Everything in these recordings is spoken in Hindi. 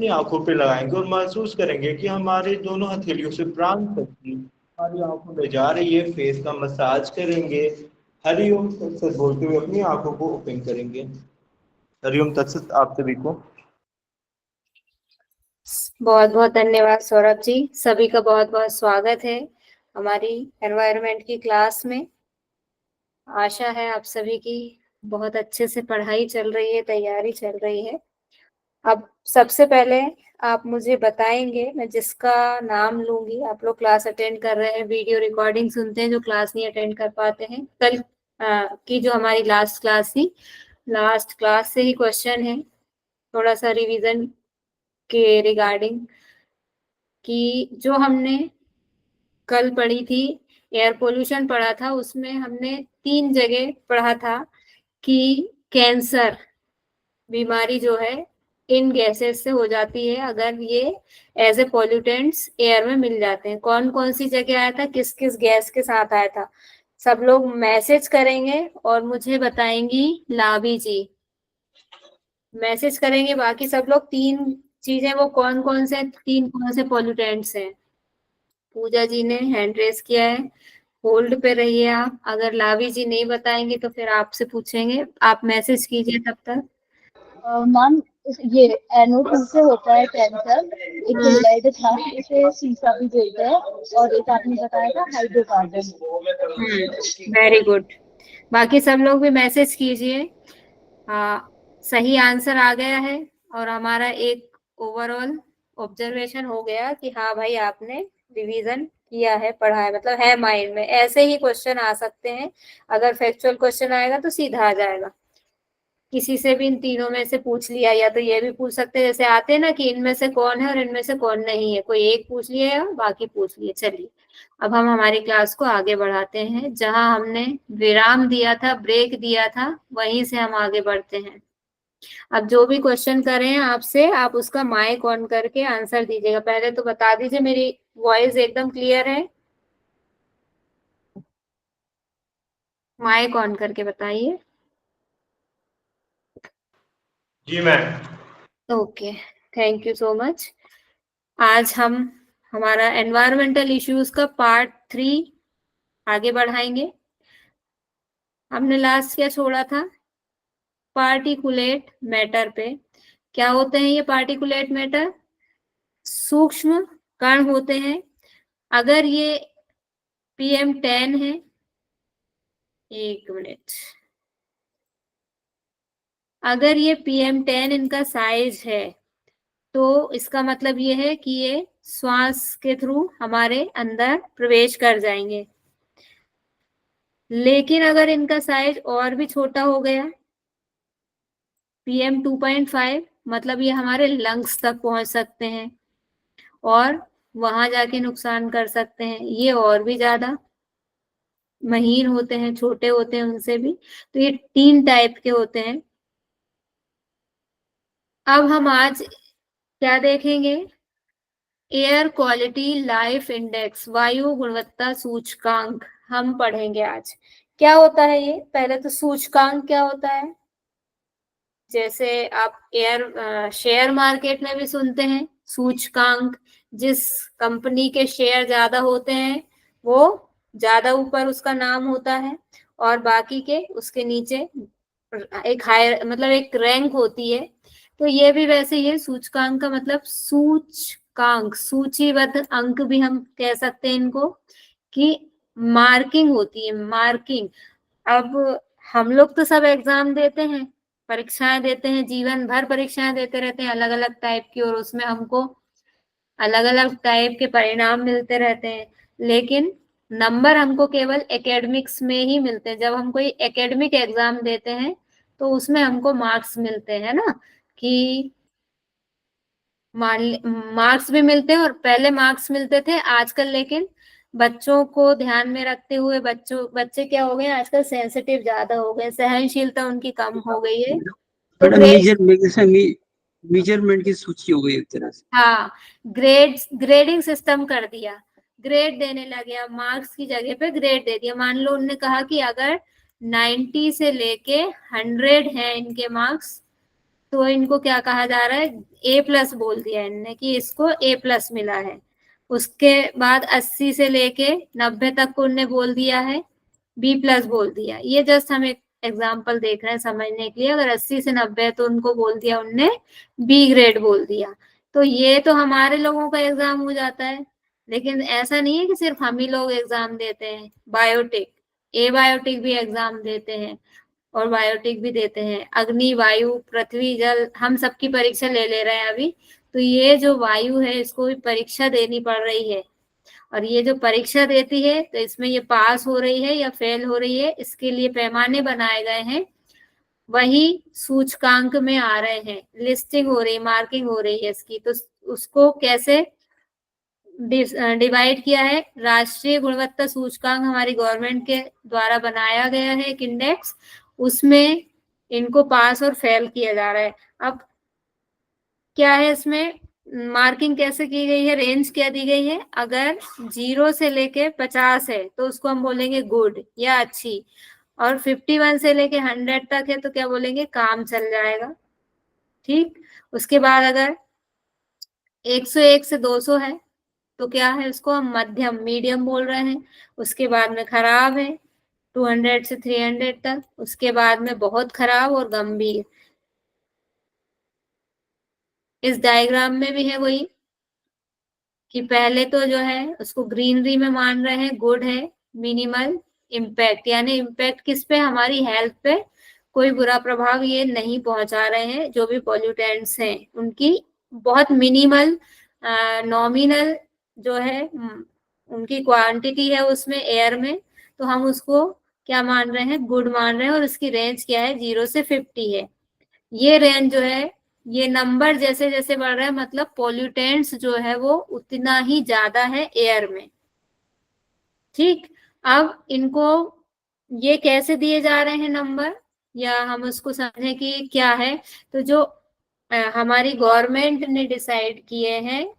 अपनी आंखों पे लगाएंगे और महसूस करेंगे कि हमारे दोनों हथेलियों से प्राण शक्ति हमारी आंखों में जा रही है। फेस का मसाज करेंगे। हरिओम तत्सत बोलते हुए अपनी आंखों को ओपन करेंगे। हरिओम तत्सत आप सभी को। बहुत बहुत धन्यवाद सौरभ जी। सभी का बहुत बहुत स्वागत है हमारी एनवायरनमेंट की क्लास में। आशा है आप सभी की बहुत अच्छे से पढ़ाई चल रही है, तैयारी चल रही है। अब सबसे पहले आप मुझे बताएंगे, मैं जिसका नाम लूंगी, आप लोग क्लास अटेंड कर रहे हैं, वीडियो रिकॉर्डिंग सुनते हैं, जो क्लास नहीं अटेंड कर पाते हैं। कल की जो हमारी लास्ट क्लास थी, लास्ट क्लास से ही क्वेश्चन है, थोड़ा सा रिवीजन के रिगार्डिंग, कि जो हमने कल पढ़ी थी, एयर पोल्यूशन पढ़ा था, उसमें हमने 3 जगह पढ़ा था कि कैंसर बीमारी जो है इन गैसेस से हो जाती है अगर ये एज ए पॉल्यूटेंट्स एयर में मिल जाते हैं। कौन कौन सी जगह आया था, किस किस गैस के साथ आया था, सब लोग मैसेज करेंगे और मुझे बताएंगी लाभी जी। मैसेज करेंगे बाकी सब लोग 3 चीजें, वो कौन कौन से पॉल्यूटेंट्स हैं। पूजा जी ने हैंड रेस किया है, होल्ड पे रहिए आप। अगर लावी जी नहीं बताएंगे तो फिर आपसे पूछेंगे, आप मैसेज कीजिए तब तक। मैम, ये NO2 से होता है कैंसर। एक लेड था, इसे शीशा भी बोलते हैं, और एक आपने बताया था हाइड्रोकार्बन। Very good. बाकी सब लोग भी मैसेज कीजिए। सही आंसर आ गया है और हमारा एक ओवरऑल ऑब्जर्वेशन हो गया कि हाँ भाई आपने रिवीजन किया है, पढ़ा है, मतलब है माइंड में। ऐसे ही क्वेश्चन आ सकते हैं, अगर फैक्चुअल क्वेश्चन आएगा तो सीधा आ जाएगा। किसी से भी इन तीनों में से पूछ लिया, या तो ये भी पूछ सकते हैं जैसे आते हैं ना कि इनमें से कौन है और इनमें से कौन नहीं है, कोई एक पूछ लिया बाकी पूछ लिए। चलिए अब हम हमारी क्लास को आगे बढ़ाते हैं। जहां हमने विराम दिया था, ब्रेक दिया था, वहीं से हम आगे बढ़ते हैं। अब जो भी क्वेश्चन करें आपसे, आप उसका माइक ऑन करके आंसर दीजिएगा। पहले तो बता दीजिए मेरी वॉइस एकदम क्लियर है? माइक ऑन करके बताइए। जी ma'am. Okay, thank you so much. आज हम हमारा एनवायरमेंटल इश्यूज का पार्ट 3 आगे बढ़ाएंगे। हमने लास्ट क्या छोड़ा था? पार्टिकुलेट मैटर पे। क्या होते हैं ये पार्टिकुलेट मैटर? सूक्ष्म कण होते हैं। अगर ये PM10 है, एक मिनट, अगर ये PM10 इनका साइज है तो इसका मतलब ये है कि ये श्वास के थ्रू हमारे अंदर प्रवेश कर जाएंगे। लेकिन अगर इनका साइज और भी छोटा हो गया, PM2.5, मतलब ये हमारे लंग्स तक पहुंच सकते हैं और वहां जाके नुकसान कर सकते हैं। ये और भी ज्यादा महीन होते हैं, छोटे होते हैं उनसे भी। तो ये 3 टाइप के होते हैं। अब हम आज क्या देखेंगे? एयर क्वालिटी लाइफ इंडेक्स, वायु गुणवत्ता सूचकांक हम पढ़ेंगे आज। क्या होता है ये? पहले तो सूचकांक क्या होता है? जैसे आप शेयर मार्केट में भी सुनते हैं सूचकांक। जिस कंपनी के शेयर ज्यादा होते हैं वो ज्यादा ऊपर उसका नाम होता है, और बाकी के उसके नीचे एक हायर, मतलब एक रैंक होती है। तो ये भी वैसे ही है। सूचकांक का मतलब सूचकांक, सूचीबद्ध अंक भी हम कह सकते हैं इनको, कि मार्किंग होती है, मार्किंग। अब हम लोग तो सब एग्जाम देते हैं, परीक्षाएं देते हैं, जीवन भर परीक्षाएं देते रहते हैं अलग अलग टाइप की, और उसमें हमको अलग अलग टाइप के परिणाम मिलते रहते हैं। लेकिन नंबर हमको केवल एकेडमिक्स में ही मिलते हैं। जब हम कोई एकेडमिक एग्जाम देते हैं तो उसमें हमको मार्क्स मिलते हैं ना, कि मार्क्स भी मिलते हैं, और पहले मार्क्स मिलते थे आजकल। लेकिन बच्चों को ध्यान में रखते हुए बच्चे क्या हो गए आजकल, सेंसिटिव ज्यादा हो गए, सहनशीलता उनकी कम हो गई है। तो मेजरमेंट की सूची हो गई एक तरह से। हाँ, ग्रेडिंग सिस्टम कर दिया, ग्रेड देने लगे। अब मार्क्स की जगह पे ग्रेड दे दिया। मान लो उन्होंने कहा कि अगर 90 से लेके 100 है इनके मार्क्स, तो इनको क्या कहा जा रहा है, A+ बोल दिया इनने कि इसको A+ मिला है। उसके बाद 80 से लेके 90 तक को उनने बोल दिया है B+ बोल दिया। ये जस्ट हम एक एग्जाम्पल देख रहे हैं समझने के लिए। अगर 80 से 90 तो उनको बोल दिया उनने B ग्रेड बोल दिया। तो ये तो हमारे लोगों का एग्जाम हो जाता है, लेकिन ऐसा नहीं है कि सिर्फ हम ही लोग एग्जाम देते हैं। बायोटिक, बायोटिक भी एग्जाम देते हैं और बायोटिक भी देते हैं। अग्नि, वायु, पृथ्वी, जल, हम सबकी परीक्षा ले रहे हैं अभी। तो ये जो वायु है इसको भी परीक्षा देनी पड़ रही है, और ये जो परीक्षा देती है तो इसमें ये पास हो रही है या फेल हो रही है, इसके लिए पैमाने बनाए गए हैं, वही सूचकांक में आ रहे हैं, लिस्टिंग हो रही, मार्किंग हो रही है इसकी। तो उसको कैसे डिवाइड किया है, राष्ट्रीय गुणवत्ता सूचकांक हमारी गवर्नमेंट के द्वारा बनाया गया है एक इंडेक्स, उसमें इनको पास और फेल किया जा रहा है। अब क्या है इसमें मार्किंग कैसे की गई है, रेंज क्या दी गई है, अगर 0 से लेके 50 है तो उसको हम बोलेंगे गुड या अच्छी, और 51 से लेके 100 तक है तो क्या बोलेंगे, काम चल जाएगा। ठीक, उसके बाद अगर 101 से 200 है तो क्या है, उसको हम मध्यम, मीडियम बोल रहे हैं। उसके बाद में खराब है 200 से 300 तक, उसके बाद में बहुत खराब और गंभीर। इस डायग्राम में भी है वही कि पहले तो जो है उसको ग्रीनरी में मान रहे हैं, गुड है, मिनिमल इम्पैक्ट, यानी इम्पैक्ट किस पे, हमारी हेल्थ पे कोई बुरा प्रभाव ये नहीं पहुंचा रहे हैं। जो भी पॉल्यूटेंट्स हैं उनकी बहुत मिनिमल, नॉमिनल जो है उनकी क्वांटिटी है उसमें, एयर में, तो हम उसको क्या मान रहे हैं, गुड मान रहे हैं। और उसकी रेंज क्या है, 0 से 50 है। ये रेंज जो है, ये नंबर जैसे जैसे बढ़ रहा है, मतलब पॉल्यूटेंट्स जो है वो उतना ही ज्यादा है एयर में। ठीक, अब इनको ये कैसे दिए जा रहे हैं नंबर, या हम उसको समझें कि क्या है। तो जो हमारी गवर्नमेंट ने डिसाइड किए हैं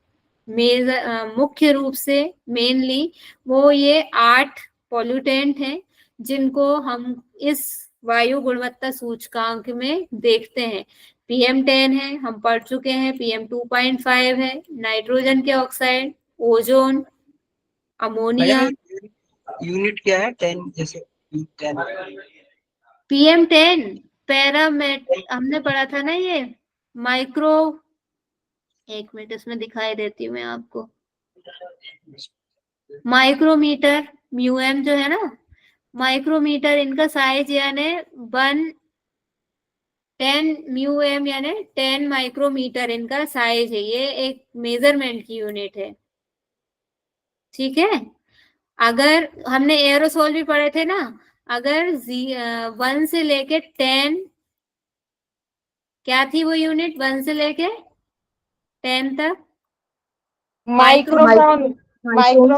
मुख्य रूप से, मेनली वो ये 8 पॉल्यूटेंट हैं जिनको हम इस वायु गुणवत्ता सूचकांक में देखते हैं। PM10 है, हम पढ़ चुके हैं, PM2.5 है, नाइट्रोजन के ऑक्साइड, ओजोन, अमोनिया। यूनिट क्या है, 10 जैसे 10? PM10 पैरामेट, हमने पढ़ा था ना ये माइक्रो, एक मिनट इसमें दिखाई देती हूँ मैं आपको, माइक्रोमीटर, म्यूएम जो है ना, माइक्रोमीटर, इनका साइज यानी 10 म्यूएम यानी 10 माइक्रोमीटर इनका साइज है। ये एक मेजरमेंट की यूनिट है। ठीक है, अगर हमने एरोसोल भी पढ़े थे ना, अगर 1 से लेके 10, क्या थी वो यूनिट, 1 से लेके 10 तक, माइक्रोन माइक्रोन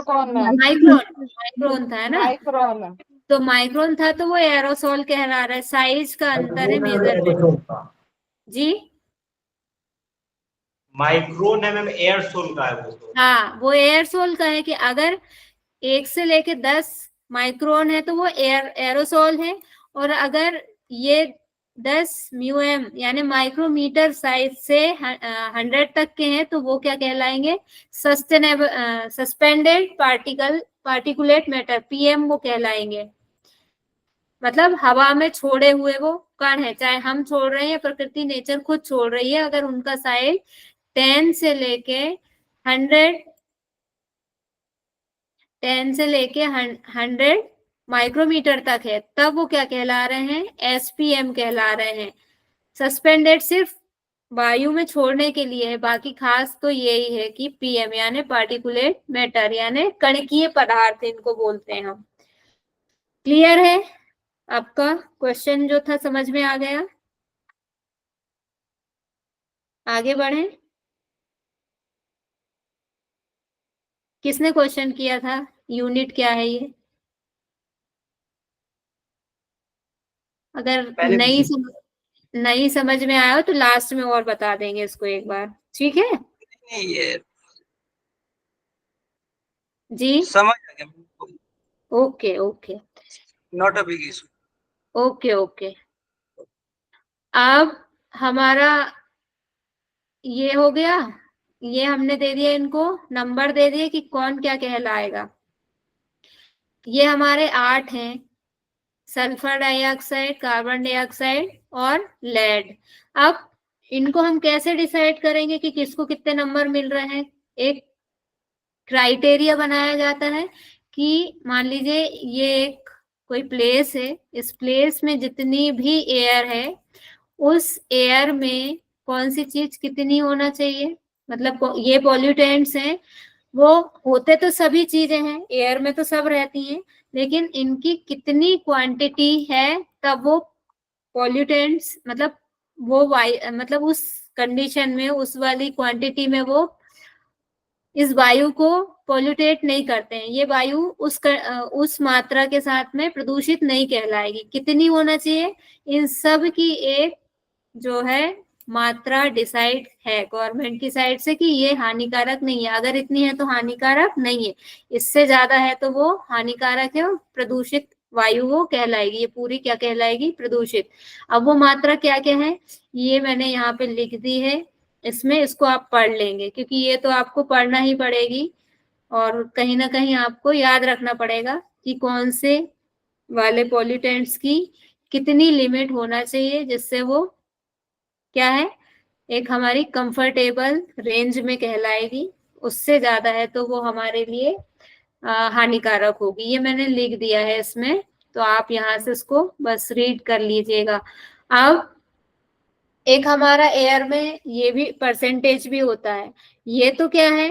था, है ना। माइक्रोन तो माइक्रोन था तो वो एरोसोल कहला रहा है, साइज का अंतर है, मेजरमेंट। जी, माइक्रोन एमएम एयरसोल का है वो तो। हाँ, वो एयरसोल का है कि अगर 1 से लेके 10 माइक्रोन है तो वो एरोसोल है, और अगर ये 10 म्यूएम यानी माइक्रोमीटर साइज से 100 तक के हैं तो वो क्या कहलाएंगे, सस्पेंडेड पार्टिकुलेट मैटर, PM वो कहलाएंगे। मतलब हवा में छोड़े हुए वो कण है, चाहे हम छोड़ रहे हैं या प्रकृति, नेचर खुद छोड़ रही है, अगर उनका साइज 10 से लेके 100 माइक्रोमीटर तक है, तब वो क्या कहला रहे हैं, SPM कहला रहे हैं। सस्पेंडेड सिर्फ वायु में छोड़ने के लिए है, बाकी खास तो यही है कि PM यानी पार्टिकुलेट मैटर यानी कणकीय पदार्थ इनको बोलते हैं हम। क्लियर है, आपका क्वेश्चन जो था समझ में आ गया। आगे बढ़े, किसने क्वेश्चन किया था, यूनिट क्या है ये, अगर नहीं समझ में आया हो तो लास्ट में और बता देंगे इसको एक बार, ठीक है नहीं, ये जी। समझ आ गया, okay okay not a big issue. Okay okay. अब हमारा ये हो गया, ये हमने दे दिया, इनको नंबर दे दिए कि कौन क्या कहलाएगा। ये हमारे 8 हैं, सल्फर डाइऑक्साइड, कार्बन डाइऑक्साइड और लेड। अब इनको हम कैसे डिसाइड करेंगे कि किसको कितने नंबर मिल रहे हैं? एक क्राइटेरिया बनाया जाता है कि मान लीजिए ये एक कोई प्लेस है, इस प्लेस में जितनी भी एयर है उस एयर में कौन सी चीज कितनी होना चाहिए, मतलब ये पॉल्यूटेंट्स हैं, वो होते तो सभी चीजें हैं, एयर में तो सब रहती हैं, लेकिन इनकी कितनी क्वांटिटी है तब वो पॉल्यूटेंट्स, मतलब वो मतलब उस कंडीशन में, उस वाली क्वांटिटी में वो इस वायु को पॉल्यूटेट नहीं करते हैं। ये वायु उस मात्रा के साथ में प्रदूषित नहीं कहलाएगी। कितनी होना चाहिए, इन सब की एक जो है मात्रा डिसाइड है गवर्नमेंट की साइड से कि ये हानिकारक नहीं है, अगर इतनी है तो हानिकारक नहीं है, इससे ज्यादा है तो वो हानिकारक है और प्रदूषित वायु वो कहलाएगी, ये पूरी क्या कहलाएगी, प्रदूषित। अब वो मात्रा क्या क्या है ये मैंने यहाँ पे लिख दी है, इसमें इसको आप पढ़ लेंगे क्योंकि ये तो आपको पढ़ना ही पड़ेगी और कहीं ना कहीं आपको याद रखना पड़ेगा कि कौन से वाले पॉल्यूटेंट्स की कितनी लिमिट होना चाहिए जिससे वो क्या है, एक हमारी कंफर्टेबल रेंज में कहलाएगी, उससे ज्यादा है तो वो हमारे लिए हानिकारक होगी। ये मैंने लिख दिया है इसमें, तो आप यहाँ से इसको बस रीड कर लीजिएगा। अब एक हमारा एयर में ये भी परसेंटेज भी होता है, ये तो क्या है,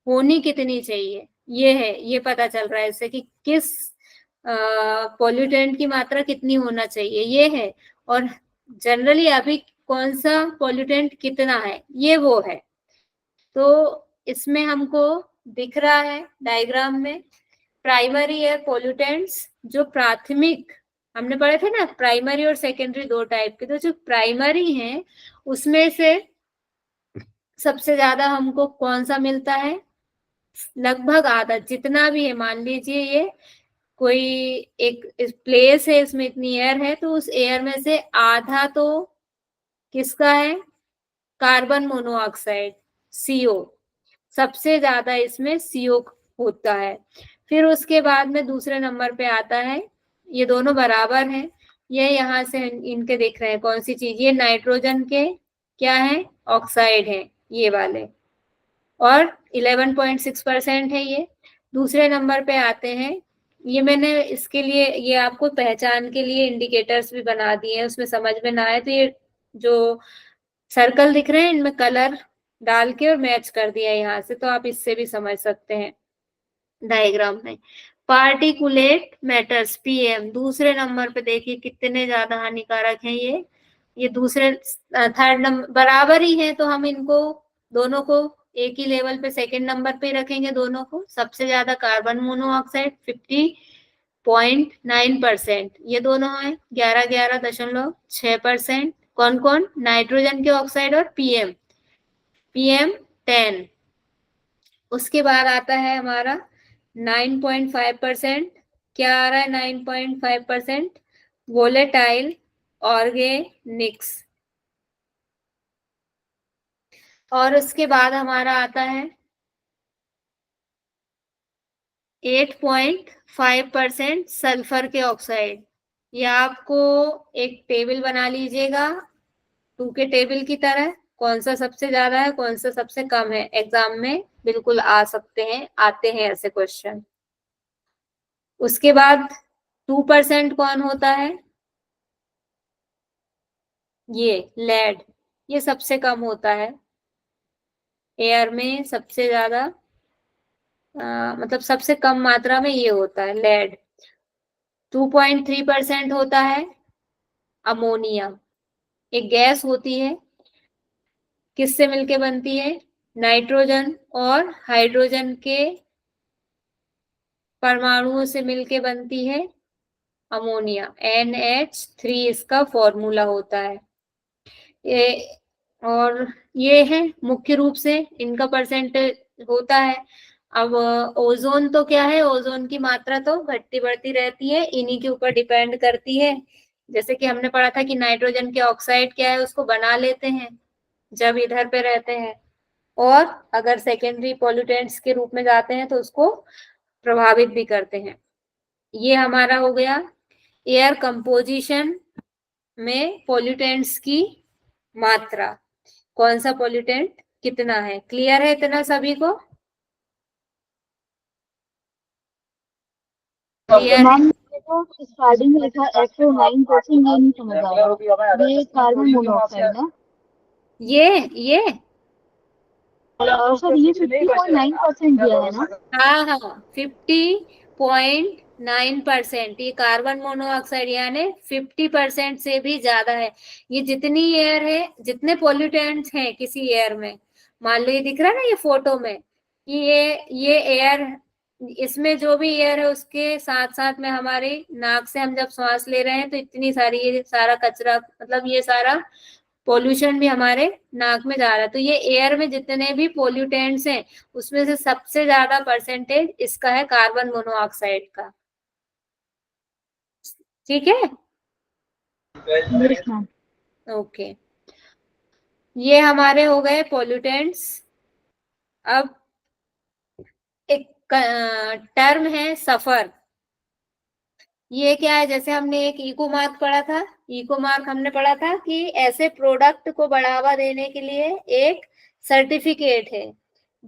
होनी कितनी चाहिए, ये है, ये पता चल रहा है इससे कि किस पॉल्यूटेंट की मात्रा कितनी होना चाहिए, ये है। और जनरली अभी कौन सा पॉल्यूटेंट कितना है, ये वो है। तो इसमें हमको दिख रहा है डायग्राम में, प्राइमरी एयर पॉल्यूटेंट्स, जो प्राथमिक, हमने पढ़े थे ना प्राइमरी और सेकेंडरी दो टाइप के, तो जो प्राइमरी हैं उसमें से सबसे ज्यादा हमको कौन सा मिलता है, लगभग आधा, जितना भी है, मान लीजिए ये कोई एक प्लेस है, इसमें इतनी एयर है तो उस एयर में से आधा तो किसका है, कार्बन मोनोऑक्साइड, सीओ, सबसे ज्यादा इसमें सीओ होता है। फिर उसके बाद में दूसरे नंबर पे आता है, ये दोनों बराबर हैं, ये यहाँ से इनके देख रहे हैं कौन सी चीज, ये नाइट्रोजन के क्या है, ऑक्साइड है ये वाले, और 11.6% है ये। दूसरे नंबर पे आते हैं, ये मैंने इसके लिए, ये आपको पहचान के लिए इंडिकेटर्स भी बना दिए हैं, उसमें समझ में ना आए तो ये जो सर्कल दिख रहे हैं इनमें कलर डाल के और मैच कर दिया यहाँ से, तो आप इससे भी समझ सकते हैं डायग्राम में। पार्टिकुलेट मैटर्स पीएम दूसरे नंबर पे देखिए कितने ज्यादा हानिकारक हैं ये दूसरे थर्ड नंबर बराबर ही है, तो हम इनको दोनों को एक ही लेवल पे सेकंड नंबर पे रखेंगे दोनों को। सबसे ज्यादा कार्बन मोनोऑक्साइड 50.9%, ये दोनों है 11.6%। कौन कौन, नाइट्रोजन के ऑक्साइड और पीएम 10। उसके बाद आता है हमारा 9.5%, क्या आ रहा है 9.5%, वोलेटाइल ऑर्गेनिक्स। और उसके बाद हमारा आता है 8.5% सल्फर के ऑक्साइड। ये आपको एक टेबल बना लीजिएगा 2 के टेबल की तरह, कौन सा सबसे ज्यादा है कौन सा सबसे कम है, एग्जाम में बिल्कुल आ सकते हैं, आते हैं ऐसे क्वेश्चन। उसके बाद 2% कौन होता है, ये लेड, ये सबसे कम होता है एयर में, सबसे ज्यादा मतलब सबसे कम मात्रा में ये होता है लेड। 2.3% होता है अमोनिया, एक गैस होती है, किससे मिलके बनती है, नाइट्रोजन और हाइड्रोजन के परमाणुओं से मिलके बनती है अमोनिया, NH3 इसका फॉर्मूला होता है। ये और ये है मुख्य रूप से इनका परसेंटेज होता है। अब ओजोन तो क्या है, ओजोन की मात्रा तो घटती बढ़ती रहती है, इन्हीं के ऊपर डिपेंड करती है। जैसे कि हमने पढ़ा था कि नाइट्रोजन के ऑक्साइड क्या है, उसको बना लेते हैं जब इधर पे रहते हैं, और अगर सेकेंडरी पॉल्यूटेंट्स के रूप में जाते हैं तो उसको प्रभावित भी करते हैं। ये हमारा हो गया एयर कंपोजिशन में पॉल्यूटेंट्स की मात्रा, कौन सा पॉल्यूटेंट कितना है। क्लियर है इतना सभी को? क्लियर है? मैम तो स्टार्टिंग में लिखा FO 9%, ये नहीं समझ आ रहा, ये कार्बन मोनोऑक्साइड है। ये सर ये 50.9% दिया है ना? हाँ हाँ 50.9%, ये कार्बन मोनोऑक्साइड यानी 50% से भी ज्यादा है। ये जितनी एयर है, जितने पॉल्यूटेंट्स हैं किसी एयर में, मान लो ये दिख रहा है ना ये फोटो में कि ये एयर, इसमें जो भी एयर है उसके साथ साथ में हमारे नाक से हम जब सांस ले रहे हैं तो इतनी सारी, ये सारा कचरा, मतलब ये सारा पोल्यूशन भी हमारे नाक में जा रहा है। तो ये एयर में जितने भी पोल्यूटेंट्स हैं उसमें से सबसे ज्यादा परसेंटेज इसका है कार्बन मोनोऑक्साइड का। ठीक है? Yes ma'am. ओके, ये हमारे हो गए पोल्यूटेंट्स। अब एक टर्म है सफर। ये क्या है, जैसे हमने एक इको मार्क पढ़ा था, इको मार्क हमने पढ़ा था कि ऐसे प्रोडक्ट को बढ़ावा देने के लिए एक सर्टिफिकेट है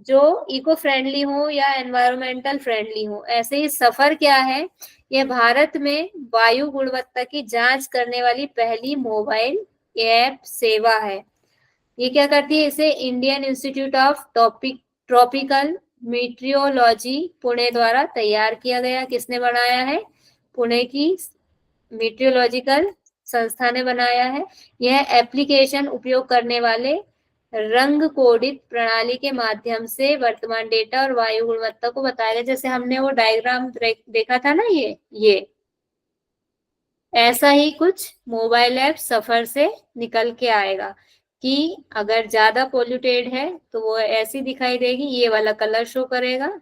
जो इको फ्रेंडली हो या एनवायरमेंटल फ्रेंडली हो। ऐसे ही सफर क्या है, ये भारत में वायु गुणवत्ता की जांच करने वाली पहली मोबाइल ऐप सेवा है। ये क्या करती है, इसे Indian Institute of Tropical Meteorology Pune द्वारा तैयार किया गया। किसने बनाया है? पुणे की मीटियोलॉजिकल संस्था ने बनाया है। यह एप्लीकेशन उपयोग करने वाले रंग कोडित प्रणाली के माध्यम से वर्तमान डेटा और वायु गुणवत्ता को बताएगा। जैसे हमने वो डायग्राम देखा था ना, ये ऐसा ही कुछ मोबाइल ऐप सफर से निकल के आएगा कि अगर ज्यादा पोल्यूटेड है तो वो ऐसी दिखाई देगी, ये वाला कलर शो करेगा।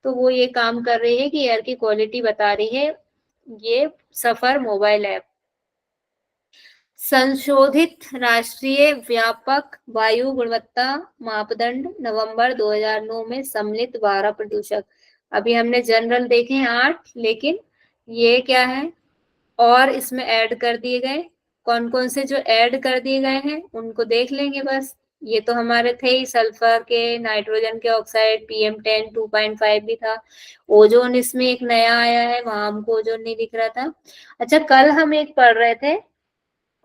तो वो ये काम कर रही है कि एयर की क्वालिटी बता रही है ये सफर मोबाइल ऐप। संशोधित राष्ट्रीय व्यापक वायु गुणवत्ता मापदंड नवंबर 2009 में सम्मिलित 12 प्रदूषक। अभी हमने जनरल देखे हैं 8, लेकिन ये क्या है और इसमें ऐड कर दिए गए। कौन कौन से जो ऐड कर दिए गए हैं उनको देख लेंगे बस। ये तो हमारे थे ही, सल्फर के, नाइट्रोजन के ऑक्साइड, PM10 2.5 भी था। ओजोन इसमें एक नया आया है, वहां हमको ओजोन नहीं दिख रहा था। अच्छा, कल हम एक पढ़ रहे थे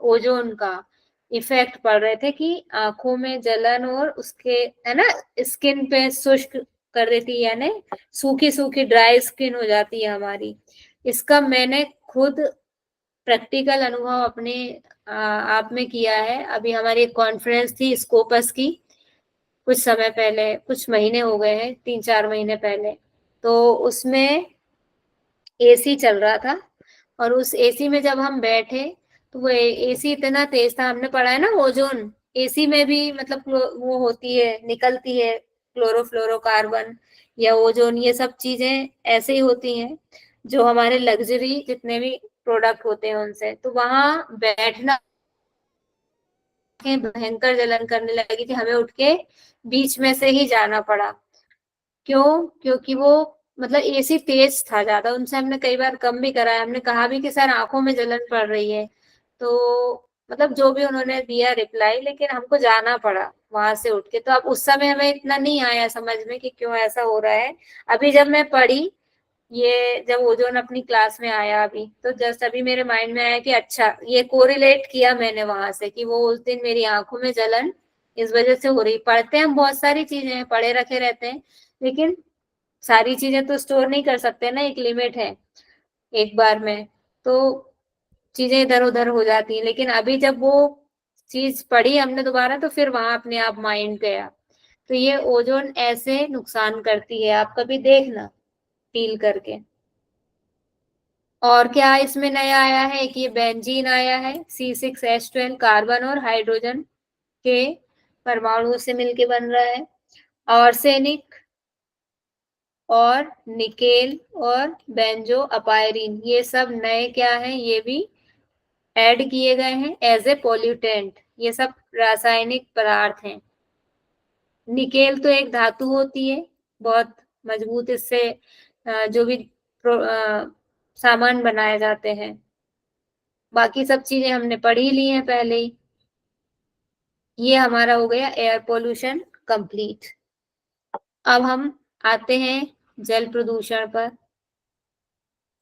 ओजोन का इफेक्ट, पढ़ रहे थे कि आंखों में जलन और उसके, है ना, स्किन पे शुष्क कर देती है, यानी सूखी सूखी ड्राई स्किन हो जाती है हमारी। इसका मैंने खुद प्रैक्टिकल अनुभव अपने आप में किया है। अभी हमारी एक कॉन्फ्रेंस थी स्कोपस की, कुछ समय पहले, कुछ महीने हो गए हैं, 3-4 महीने पहले। तो उसमें एसी चल रहा था और उस एसी में जब हम बैठे तो वो एसी इतना तेज था। हमने पढ़ा है ना ओजोन, एसी में भी मतलब वो होती है, निकलती है क्लोरोफ्लोरोकार्बन या ओजोन, ये सब चीजें ऐसे ही होती हैं जो हमारे लग्जरी जितने भी प्रोडक्ट होते हैं उनसे। तो वहां बैठना, भयंकर जलन करने लगी थी, हमें उठ के बीच में से ही जाना पड़ा। क्यों? क्योंकि वो मतलब एसी तेज था ज्यादा। उनसे हमने कई बार कम भी कराया, हमने कहा भी कि सर आंखों में जलन पड़ रही है, तो मतलब जो भी उन्होंने दिया रिप्लाई, लेकिन हमको जाना पड़ा वहां से उठ के। तो अब उस समय हमें इतना नहीं आया समझ में कि क्यों ऐसा हो रहा है। अभी जब मैं पढ़ी, ये जब ओजोन अपनी क्लास में आया अभी, तो जस्ट अभी मेरे माइंड में आया कि अच्छा, ये कोरिलेट किया मैंने वहां से कि वो उस दिन मेरी आंखों में जलन इस वजह से हो रही। पढ़ते हैं हम, बहुत सारी चीजें पढ़े रखे रहते हैं, लेकिन सारी चीजें तो स्टोर नहीं कर सकते ना, एक लिमिट है एक बार में, तो चीजें इधर उधर हो जाती हैं। लेकिन अभी जब वो चीज पढ़ी हमने दोबारा, तो फिर वहां अपने आप माइंड गया। तो ये ओजोन ऐसे नुकसान करती है, आप कभी देखना फील करके। और क्या इसमें नया आया है कि ये बेंजीन आया है, C6H12 कार्बन और हाइड्रोजन के परमाणुओं से मिलके बन रहा है। आर्सेनिक और निकेल और बेंजो अपायरीन, ये सब नए क्या है, ये भी ऐड किए गए हैं एज ए पॉल्यूटेंट। ये सब रासायनिक पदार्थ हैं। निकेल तो एक धातु होती है बहुत मजबूत, इससे जो भी सामान बनाए जाते हैं। बाकी सब चीजें हमने पढ़ ही ली हैं पहले ही। ये हमारा हो गया एयर पोल्यूशन कंप्लीट। अब हम आते हैं जल प्रदूषण पर।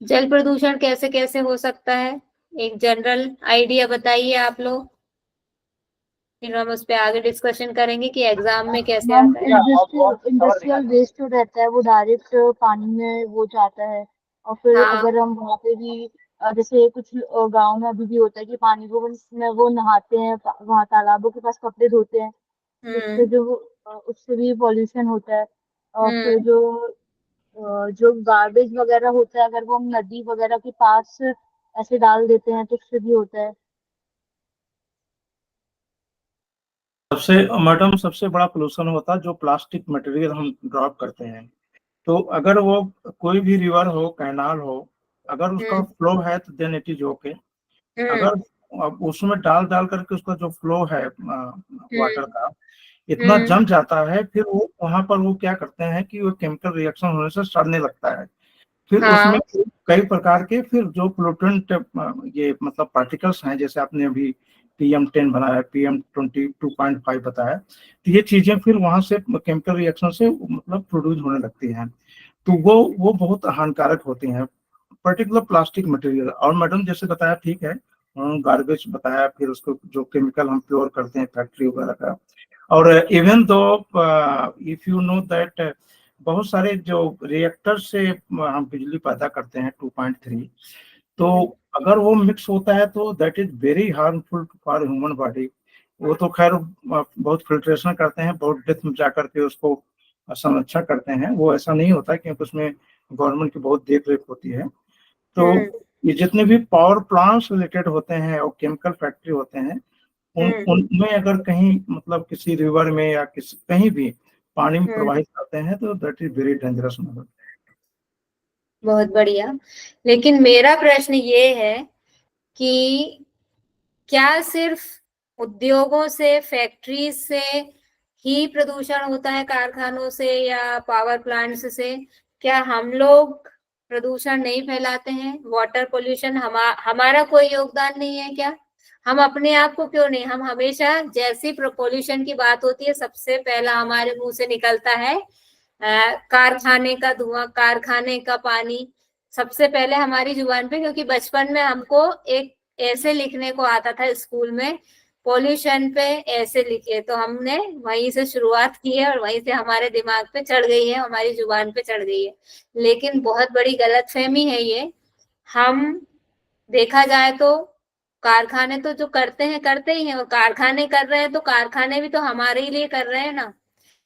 जल प्रदूषण कैसे कैसे हो सकता है, एक जनरल आइडिया बताइए आप लोग, फिर हम उस पर आगे डिस्कशन करेंगे कि एग्जाम में कैसे मैम, आता है। इंडस्ट्रियल वेस्ट जो रहता है वो डायरेक्ट पानी में वो जाता है। और फिर हाँ। अगर हम वहाँ पे भी जैसे कुछ गांव में अभी भी होता है कि पानी को में वो नहाते हैं, वहाँ तालाबों के पास कपड़े धोते हैं, जिससे जो उससे भी पॉल्यूशन होता है। और फिर हम्म। जो गार्बेज वगैरह होता है, अगर वो हम नदी वगैरह के पास ऐसे डाल देते हैं तो उससे भी होता है। सबसे मैडम सबसे बड़ा पोल्यूशन होता है जो प्लास्टिक मटेरियल हम ड्रॉप करते हैं। तो अगर वो कोई भी रिवर हो, कैनाल हो, अगर उसका फ्लो है तो देन इट इज ओके। अगर उसमें डाल डाल करके उसका जो फ्लो है वाटर का इतना जम जाता है, फिर वो वहां पर वो क्या करते हैं कि वो केमिकल रिएक्शन होने से सड़ने लगता है। फिर उसमें कई प्रकार के फिर जो पोल्यूटेंट ये मतलब पार्टिकल्स हैं, जैसे आपने अभी PM10 बनाया, PM22.5 बताया, तो ये चीजें फिर वहां से केमिकल रिएक्शन से मतलब प्रोड्यूस होने लगती हैं। तो वो बहुत हानिकारक होती हैं, पर्टिकुलर प्लास्टिक मटेरियल। और मैडम जैसे बताया ठीक है, गार्बेज बताया, फिर उसको जो केमिकल हम प्योर करते हैं फैक्ट्री वगैरह का। और even though if you know that बहुत सारे जो रिएक्टर से हम बिजली पैदा करते हैं 2.3, तो अगर वो मिक्स होता है तो that is very harmful for human body. वो तो खैर बहुत फिल्ट्रेशन करते हैं, बहुत डेप्थ में जाकर के उसको संरक्षण करते हैं। वो ऐसा नहीं होता क्योंकि उसमें गवर्नमेंट की बहुत देख रेख होती है। तो ये जितने भी पावर प्लांट्स रिलेटेड होते हैं और केमिकल फैक्ट्री होते हैं, उनमें अगर कहीं मतलब किसी रिवर में या किसी कहीं भी पानी में प्रवाहित करते हैं तो that is very dangerous matter. बहुत बढ़िया। लेकिन मेरा प्रश्न ये है कि क्या सिर्फ उद्योगों से, फैक्ट्रीज से ही प्रदूषण होता है, कारखानों से या पावर प्लांट्स से? क्या हम लोग प्रदूषण नहीं फैलाते हैं? वाटर पोल्यूशन हमारा कोई योगदान नहीं है क्या? हम अपने आप को क्यों नहीं, हम हमेशा जैसी पोल्यूशन की बात होती है सबसे पहला हमारे मुंह से निकलता है कारखाने का धुआं, कारखाने का पानी, सबसे पहले हमारी जुबान पे। क्योंकि बचपन में हमको एक ऐसे लिखने को आता था स्कूल में, पॉल्यूशन पे ऐसे लिखे, तो हमने वहीं से शुरुआत की है और वहीं से हमारे दिमाग पे चढ़ गई है, हमारी जुबान पे चढ़ गई है। लेकिन बहुत बड़ी गलतफहमी है ये। हम देखा जाए तो कारखाने तो जो करते ही हैं, और कारखाने कर रहे हैं तो कारखाने भी तो हमारे ही लिए कर रहे हैं ना,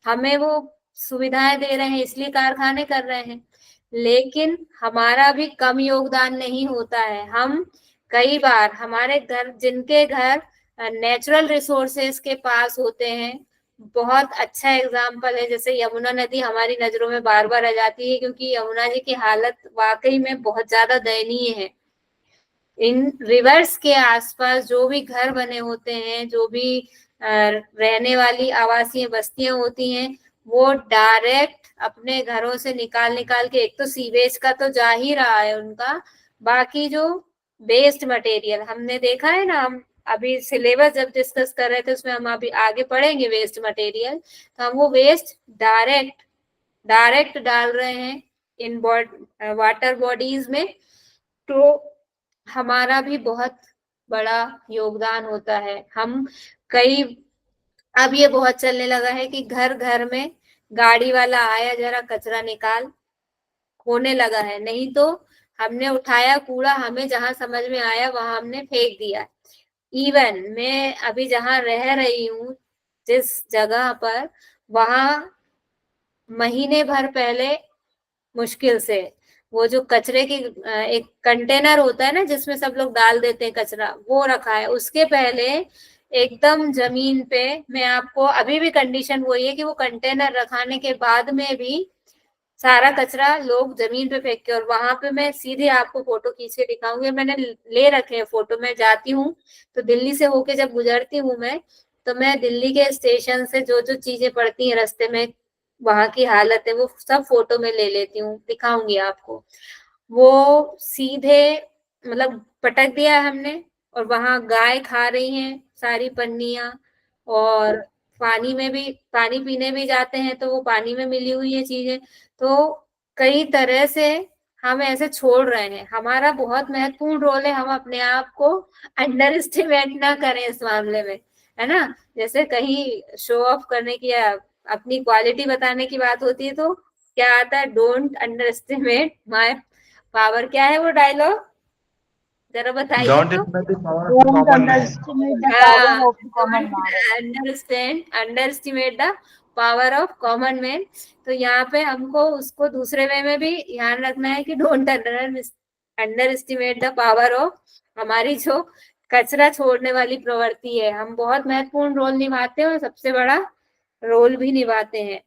हमें वो सुविधाएं दे रहे हैं इसलिए कारखाने कर रहे हैं। लेकिन हमारा भी कम योगदान नहीं होता है। हम कई बार हमारे घर, जिनके घर नेचुरल रिसोर्सेस के पास होते हैं, बहुत अच्छा एग्जाम्पल है जैसे यमुना नदी हमारी नजरों में बार बार आ जाती है, क्योंकि यमुना जी की हालत वाकई में बहुत ज्यादा दयनीय है। इन रिवर्स के आसपास जो भी घर बने होते हैं, जो भी रहने वाली आवासीय बस्तियां होती हैं, वो डायरेक्ट अपने घरों से निकाल निकाल के, एक तो सीवेज का तो जा ही रहा है उनका, बाकी जो वेस्ट मटेरियल हमने देखा है ना, हम अभी सिलेबस जब डिस्कस कर रहे थे उसमें हम अभी आगे पढ़ेंगे वेस्ट मटेरियल, तो हम वो वेस्ट डायरेक्ट डाल रहे हैं इन वाटर बॉडीज में। तो हमारा भी बहुत बड़ा योगदान होता है। हम कई, अब ये बहुत चलने लगा है कि घर घर में गाड़ी वाला आया, जरा कचरा निकाल, होने लगा है। नहीं तो हमने उठाया कूड़ा, हमें जहां समझ में आया वहां हमने फेंक दिया। इवन मैं अभी जहां रह रही हूँ, जिस जगह पर, वहां महीने भर पहले मुश्किल से वो जो कचरे की एक कंटेनर होता है ना जिसमें सब लोग डाल देते हैं कचरा, वो रखा है। उसके पहले एकदम जमीन पे, मैं आपको अभी भी कंडीशन वही है कि वो कंटेनर रखाने के बाद में भी सारा कचरा लोग जमीन पे फेंक के, और वहां पे मैं सीधे आपको फोटो खींच के दिखाऊंगी। मैंने ले रखे हैं फोटो। मैं जाती हूँ तो दिल्ली से होके जब गुजरती हूँ मैं, तो मैं दिल्ली के स्टेशन से जो जो चीजें पड़ती हैं रास्ते में, वहां की हालत है, वो सब फोटो में ले लेती हूँ, दिखाऊंगी आपको। वो सीधे मतलब पटक दिया है हमने, और वहां गाय खा रही हैं सारी पन्नियां, और पानी में भी, पानी पीने भी जाते हैं तो वो पानी में मिली हुई है चीजें। तो कई तरह से हम ऐसे छोड़ रहे हैं। हमारा बहुत महत्वपूर्ण रोल है, हम अपने आप को अंडर एस्टिमेट ना करें इस मामले में, है ना। जैसे कहीं शो ऑफ करने की या अपनी क्वालिटी बताने की बात होती है तो क्या आता है, don't under estimate my power. क्या है वो डायलॉग, जरा बताइए डोंट तो। Ignore the power of Don't common man. underestimate the हाँ, power of the common don't man. Under estimate the power of common man. तो यहाँ पे हमको उसको दूसरे वे में भी ध्यान रखना है कि don't under estimate the power of हमारी जो कचरा छोड़ने वाली प्रवृत्ति है। हम बहुत महत्वपूर्ण रोल निभाते हैं और सबसे बड़ा रोल भी निभाते हैं।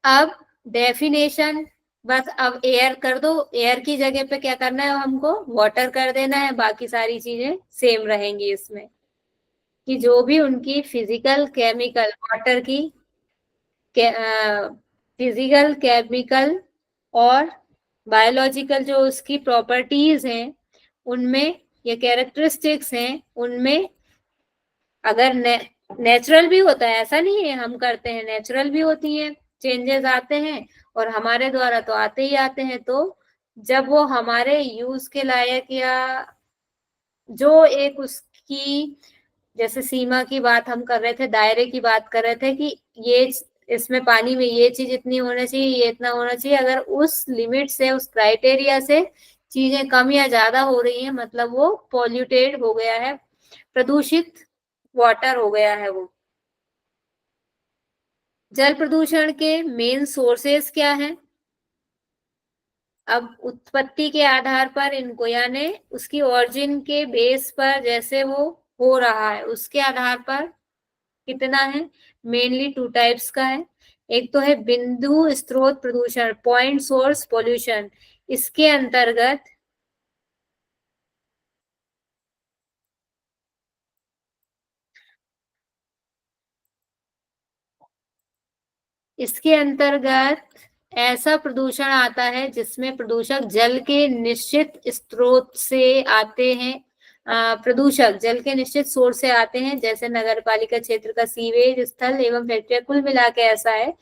अब डेफिनेशन, बस अब एयर कर दो, एयर की जगह पे क्या करना है हमको, वाटर कर देना है। बाकी सारी चीजें सेम रहेंगी इसमें, कि जो भी उनकी फिजिकल केमिकल, वाटर की फिजिकल केमिकल और बायोलॉजिकल जो उसकी प्रॉपर्टीज हैं उनमें, या कैरेक्टरिस्टिक्स हैं उनमें, अगर नेचुरल भी होता है, ऐसा नहीं है हम करते हैं, नेचुरल भी होती है, चेंजेस आते हैं और हमारे द्वारा तो आते ही आते हैं। तो जब वो हमारे यूज के लायक, या जो एक उसकी, जैसे सीमा की बात हम कर रहे थे, दायरे की बात कर रहे थे कि ये इसमें पानी में ये चीज इतनी होना चाहिए, ये इतना होना चाहिए, अगर उस लिमिट से, उस क्राइटेरिया से चीजें कम या ज्यादा हो रही है, मतलब वो पॉल्यूटेड हो गया है, प्रदूषित वाटर हो गया है वो। जल प्रदूषण के मेन सोर्सेस क्या हैं? अब उत्पत्ति के आधार पर इनको, यानी उसकी ओरिजिन के बेस पर जैसे वो हो रहा है उसके आधार पर कितना है, मेनली टू टाइप्स का है। एक तो है बिंदु स्रोत प्रदूषण, पॉइंट सोर्स पोल्यूशन। इसके अंतर्गत ऐसा प्रदूषण आता है जिसमें प्रदूषक जल के निश्चित स्रोत से आते हैं, प्रदूषक जल के निश्चित सोर्स से आते हैं, जैसे नगर पालिका क्षेत्र का सीवेज स्थल एवं फैक्ट्रिया। कुल मिला के ऐसा है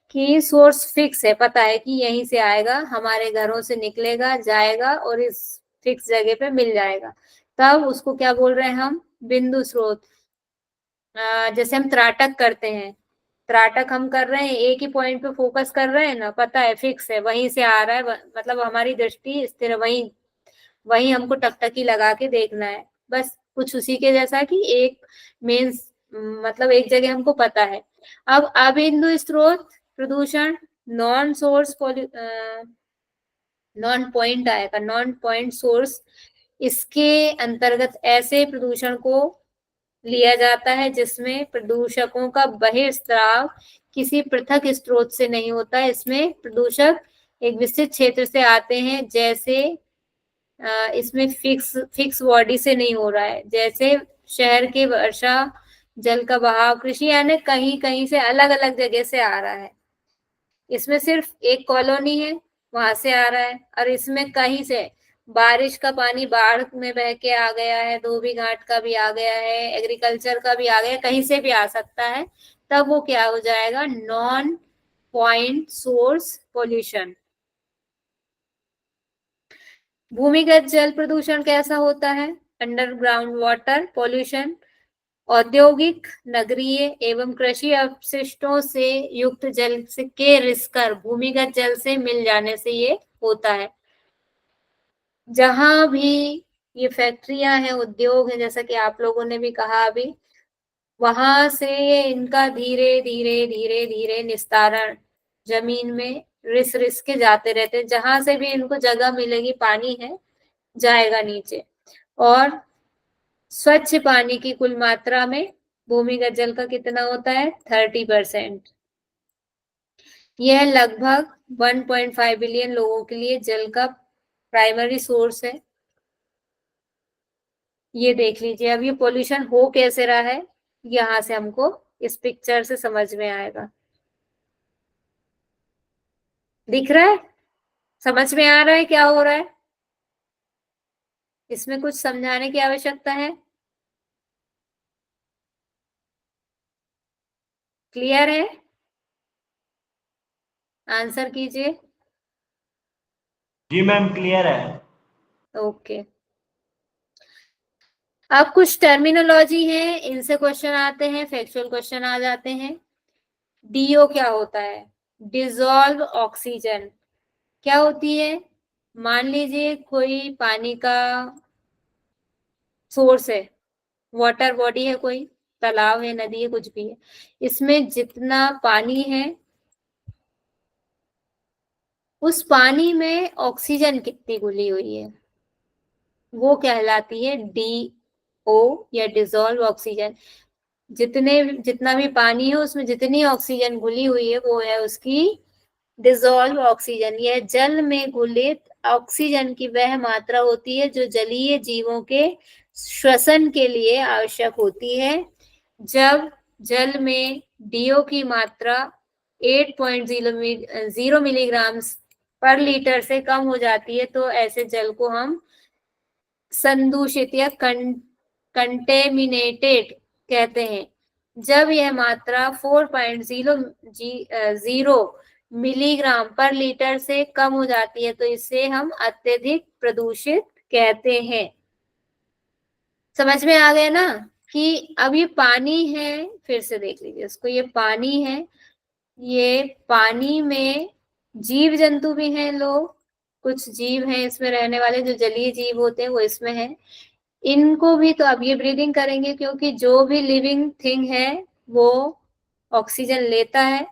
कि सोर्स फिक्स है, पता है कि यहीं से आएगा, हमारे घरों से निकलेगा, जाएगा और इस फिक्स जगह पे मिल जाएगा। तब उसको क्या बोल रहे हैं हम, बिंदु स्रोत। जैसे हम त्राटक करते हैं, त्राटक हम कर रहे हैं, एक ही पॉइंट पे फोकस कर रहे हैं ना, पता है फिक्स है, वहीं से आ रहा है, मतलब हमारी दृष्टि स्थिर, वहीं वहीं हमको टकटकी लगा के देखना है। बस कुछ उसी के जैसा कि एक मेन, मतलब एक जगह हमको पता है। अब अबिंदु स्रोत प्रदूषण, नॉन सोर्स नॉन पॉइंट आएगा, नॉन पॉइंट सोर्स। इसके अंतर्गत ऐसे प्रदूषण को लिया जाता है जिसमें प्रदूषकों का बहिर्स्राव किसी पृथक स्रोत से नहीं होता है। इसमें प्रदूषक एक विस्तृत क्षेत्र से आते हैं, जैसे इसमें फिक्स बॉडी से नहीं हो रहा है, जैसे शहर के वर्षा जल का बहाव, कृषि, यानी कहीं कहीं से अलग अलग जगह से आ रहा है। इसमें सिर्फ एक कॉलोनी है, वहां से आ रहा है, और इसमें कहीं से बारिश का पानी बाढ़ में बह के आ गया है, धोबी घाट का भी आ गया है, एग्रीकल्चर का भी आ गया, कहीं से भी आ सकता है। तब वो क्या हो जाएगा, नॉन पॉइंट सोर्स पोल्यूशन। भूमिगत जल प्रदूषण कैसा होता है, अंडरग्राउंड वाटर पोल्यूशन। औद्योगिक, नगरीय एवं कृषि अपशिष्टों से युक्त जल से के रिसकर भूमिगत जल से मिल जाने से ये होता है। जहां भी ये फैक्ट्रियां हैं, उद्योग है, जैसा कि आप लोगों ने भी कहा अभी, वहां से इनका धीरे धीरे धीरे धीरे निस्तारण जमीन में रिस रिस के जाते रहते हैं। जहां से भी इनको जगह मिलेगी, पानी है, जाएगा नीचे। और स्वच्छ पानी की कुल मात्रा में भूमिगत जल का कितना होता है, 30%। यह लगभग 1.5 बिलियन लोगों के लिए जल का प्राइमरी सोर्स है। ये देख लीजिए। अब ये पोल्यूशन हो कैसे रहा है, यहां से हमको इस पिक्चर से समझ में आएगा। दिख रहा है? समझ में आ रहा है क्या हो रहा है? इसमें कुछ समझाने की आवश्यकता है? क्लियर है? आंसर कीजिए। जी मैम, क्लियर है। ओके। अब कुछ टर्मिनोलॉजी है, इनसे क्वेश्चन आते हैं, फैक्चुअल क्वेश्चन आ जाते हैं। डीओ क्या होता है? Dissolve oxygen. क्या होती है? मान लीजिए कोई पानी का सोर्स है, वाटर बॉडी है, कोई तालाब है, नदी है, कुछ भी है। इसमें जितना पानी है, उस पानी में ऑक्सीजन कितनी घुली हुई है, वो कहलाती है डीओ या डिसॉल्व ऑक्सीजन। जितना भी पानी है उसमें जितनी ऑक्सीजन घुली हुई है वो है उसकी डिसॉल्व ऑक्सीजन। यह जल में घुलित ऑक्सीजन की वह मात्रा होती है जो जलीय जीवों के श्वसन के लिए आवश्यक होती है। जब जल में डीओ की मात्रा 8.0 मिलीग्राम पर लीटर से कम हो जाती है तो ऐसे जल को हम संदूषित या कंटेमिनेटेड कहते हैं। जब यह मात्रा 4.0 मिलीग्राम पर लीटर से कम हो जाती है तो इसे हम अत्यधिक प्रदूषित कहते हैं। समझ में आ गया ना कि अब ये पानी है, फिर से देख लीजिए इसको, ये पानी है, ये पानी में जीव जंतु भी हैं, लोग कुछ जीव हैं इसमें रहने वाले, जो जलीय जीव होते हैं वो इसमें हैं। इनको भी तो अब ये ब्रीदिंग करेंगे क्योंकि जो भी लिविंग थिंग है वो ऑक्सीजन लेता है,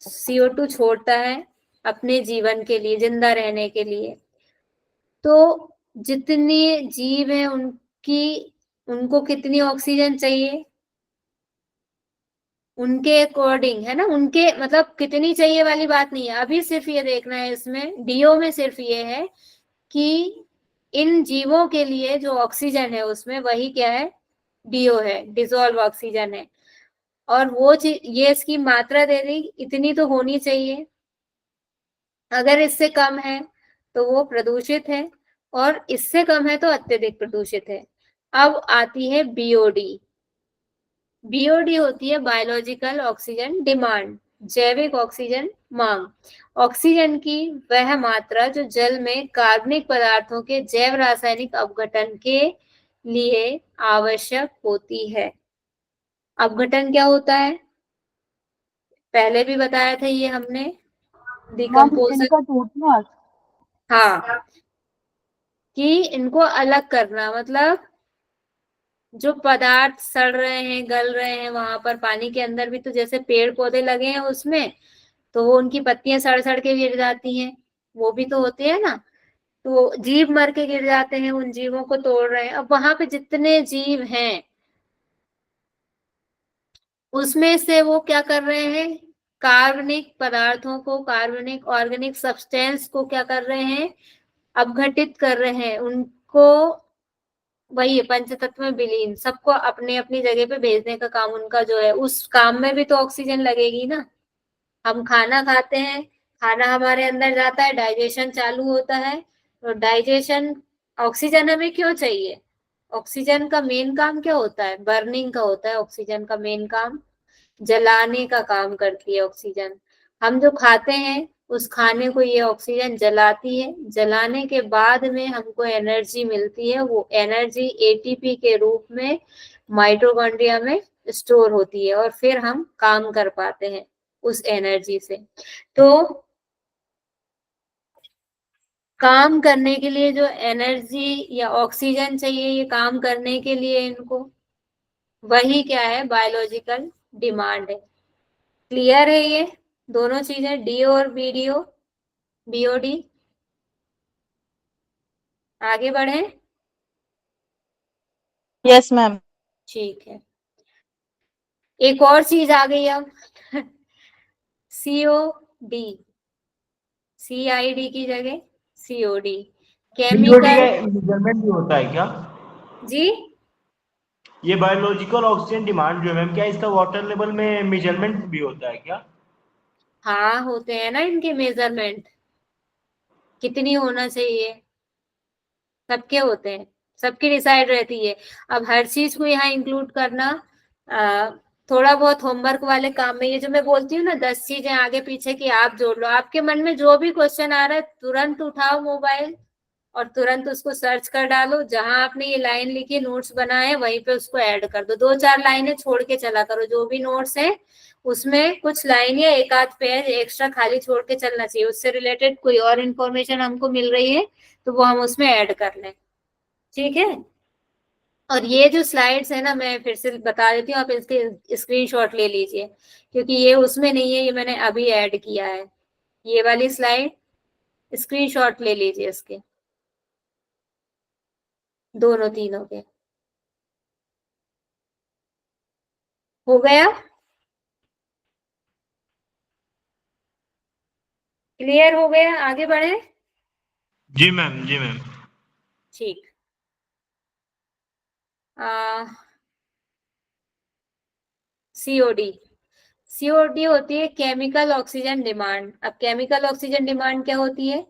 CO2 छोड़ता है अपने जीवन के लिए, जिंदा रहने के लिए। तो जितने जीव हैं उनको कितनी ऑक्सीजन चाहिए, उनके अकॉर्डिंग है ना, उनके मतलब कितनी चाहिए वाली बात नहीं है। अभी सिर्फ ये देखना है इसमें डीओ में, सिर्फ ये है कि इन जीवों के लिए जो ऑक्सीजन है उसमें वही क्या है, डीओ है, डिसॉल्व ऑक्सीजन है। और वो चीज, ये इसकी मात्रा दे दी, इतनी तो होनी चाहिए। अगर इससे कम है तो वो प्रदूषित है, और इससे कम है तो अत्यधिक प्रदूषित है। अब आती है बीओडी। बीओडी होती है बायोलॉजिकल ऑक्सीजन डिमांड, जैविक ऑक्सीजन मांग। ऑक्सीजन की वह मात्रा जो जल में कार्बनिक पदार्थों के जैव रासायनिक अपघटन के लिए आवश्यक होती है। अपघटन क्या होता है? पहले भी बताया था ये हमने, मैम डिकम्पोजन। इनका टूटना। हाँ, कि इनको अलग करना, मतलब जो पदार्थ सड़ रहे हैं, गल रहे हैं, वहां पर पानी के अंदर भी तो जैसे पेड़ पौधे लगे हैं उसमें, तो वो उनकी पत्तियां सड़ सड़ के गिर जाती हैं, वो भी तो होते हैं ना। तो जीव मर के गिर जाते हैं, उन जीवों को तोड़ रहे हैं। अब वहां पे जितने जीव हैं उसमें से वो क्या कर रहे हैं, कार्बनिक पदार्थों को, कार्बनिक ऑर्गेनिक सब्सटेंस को क्या कर रहे हैं, अपघटित कर रहे हैं उनको। वही है पंचतत्व में विलीन, सबको अपने अपनी जगह पे भेजने का काम उनका जो है। उस काम में भी तो ऑक्सीजन लगेगी ना। हम खाना खाते हैं, खाना हमारे अंदर जाता है, डाइजेशन चालू होता है, तो डाइजेशन, ऑक्सीजन हमें क्यों चाहिए? ऑक्सीजन का मेन काम क्या होता है? बर्निंग का होता है ऑक्सीजन का मेन काम, जलाने का काम करती है ऑक्सीजन। हम जो खाते हैं उस खाने को ये ऑक्सीजन जलाती है, जलाने के बाद में हमको एनर्जी मिलती है। वो एनर्जी एटीपी के रूप में माइटोकॉन्ड्रिया में स्टोर होती है और फिर हम काम कर पाते हैं उस एनर्जी से। तो काम करने के लिए जो एनर्जी या ऑक्सीजन चाहिए, ये काम करने के लिए इनको, वही क्या है, बायोलॉजिकल डिमांड है। क्लियर है ये दोनों चीजें, डीओ और बीडीओ, बीओडी? आगे बढ़े? Yes ma'am. ठीक है, एक और चीज आ गई अब, CO डी, CID की जगह COD। BOD केमिकल, का मेजरमेंट भी होता है क्या? जी ये बायोलॉजिकल ऑक्सीजन डिमांड जो है मैम, क्या इसका वाटर लेवल में मेजरमेंट भी होता है क्या? हाँ होते हैं ना इनके मेजरमेंट, कितनी होना चाहिए, सबके होते हैं, सबकी डिसाइड रहती है। अब हर चीज को यहाँ इंक्लूड करना आ, थोड़ा बहुत होमवर्क वाले काम में, ये जो मैं बोलती हूँ ना 10 चीजें आगे पीछे की आप जोड़ लो, आपके मन में जो भी क्वेश्चन आ रहा है तुरंत उठाओ मोबाइल और तुरंत उसको सर्च कर डालो, जहां आपने ये लाइन लिखी नोट्स बनाए वहीं पे उसको ऐड कर दो, 2-4 लाइनें छोड़ के चला करो, जो भी नोट्स है उसमें कुछ लाइन या एक आध पेज एक्स्ट्रा खाली छोड़ के चलना चाहिए, उससे रिलेटेड कोई और इन्फॉर्मेशन हमको मिल रही है तो वो हम उसमें ऐड कर लें, ठीक है। और ये जो स्लाइड्स है ना, मैं फिर से बता देती हूँ, आप इसके स्क्रीनशॉट ले लीजिए, क्योंकि ये उसमें नहीं है, ये मैंने अभी ऐड किया है, ये वाली स्लाइड स्क्रीनशॉट ले लीजिए इसके, दोनों तीनों के। हो गया, क्लियर हो गया, आगे बढ़े। जी मैम, जी मैम। ठीक, COD, COD होती है केमिकल ऑक्सीजन डिमांड। अब केमिकल ऑक्सीजन डिमांड क्या होती है,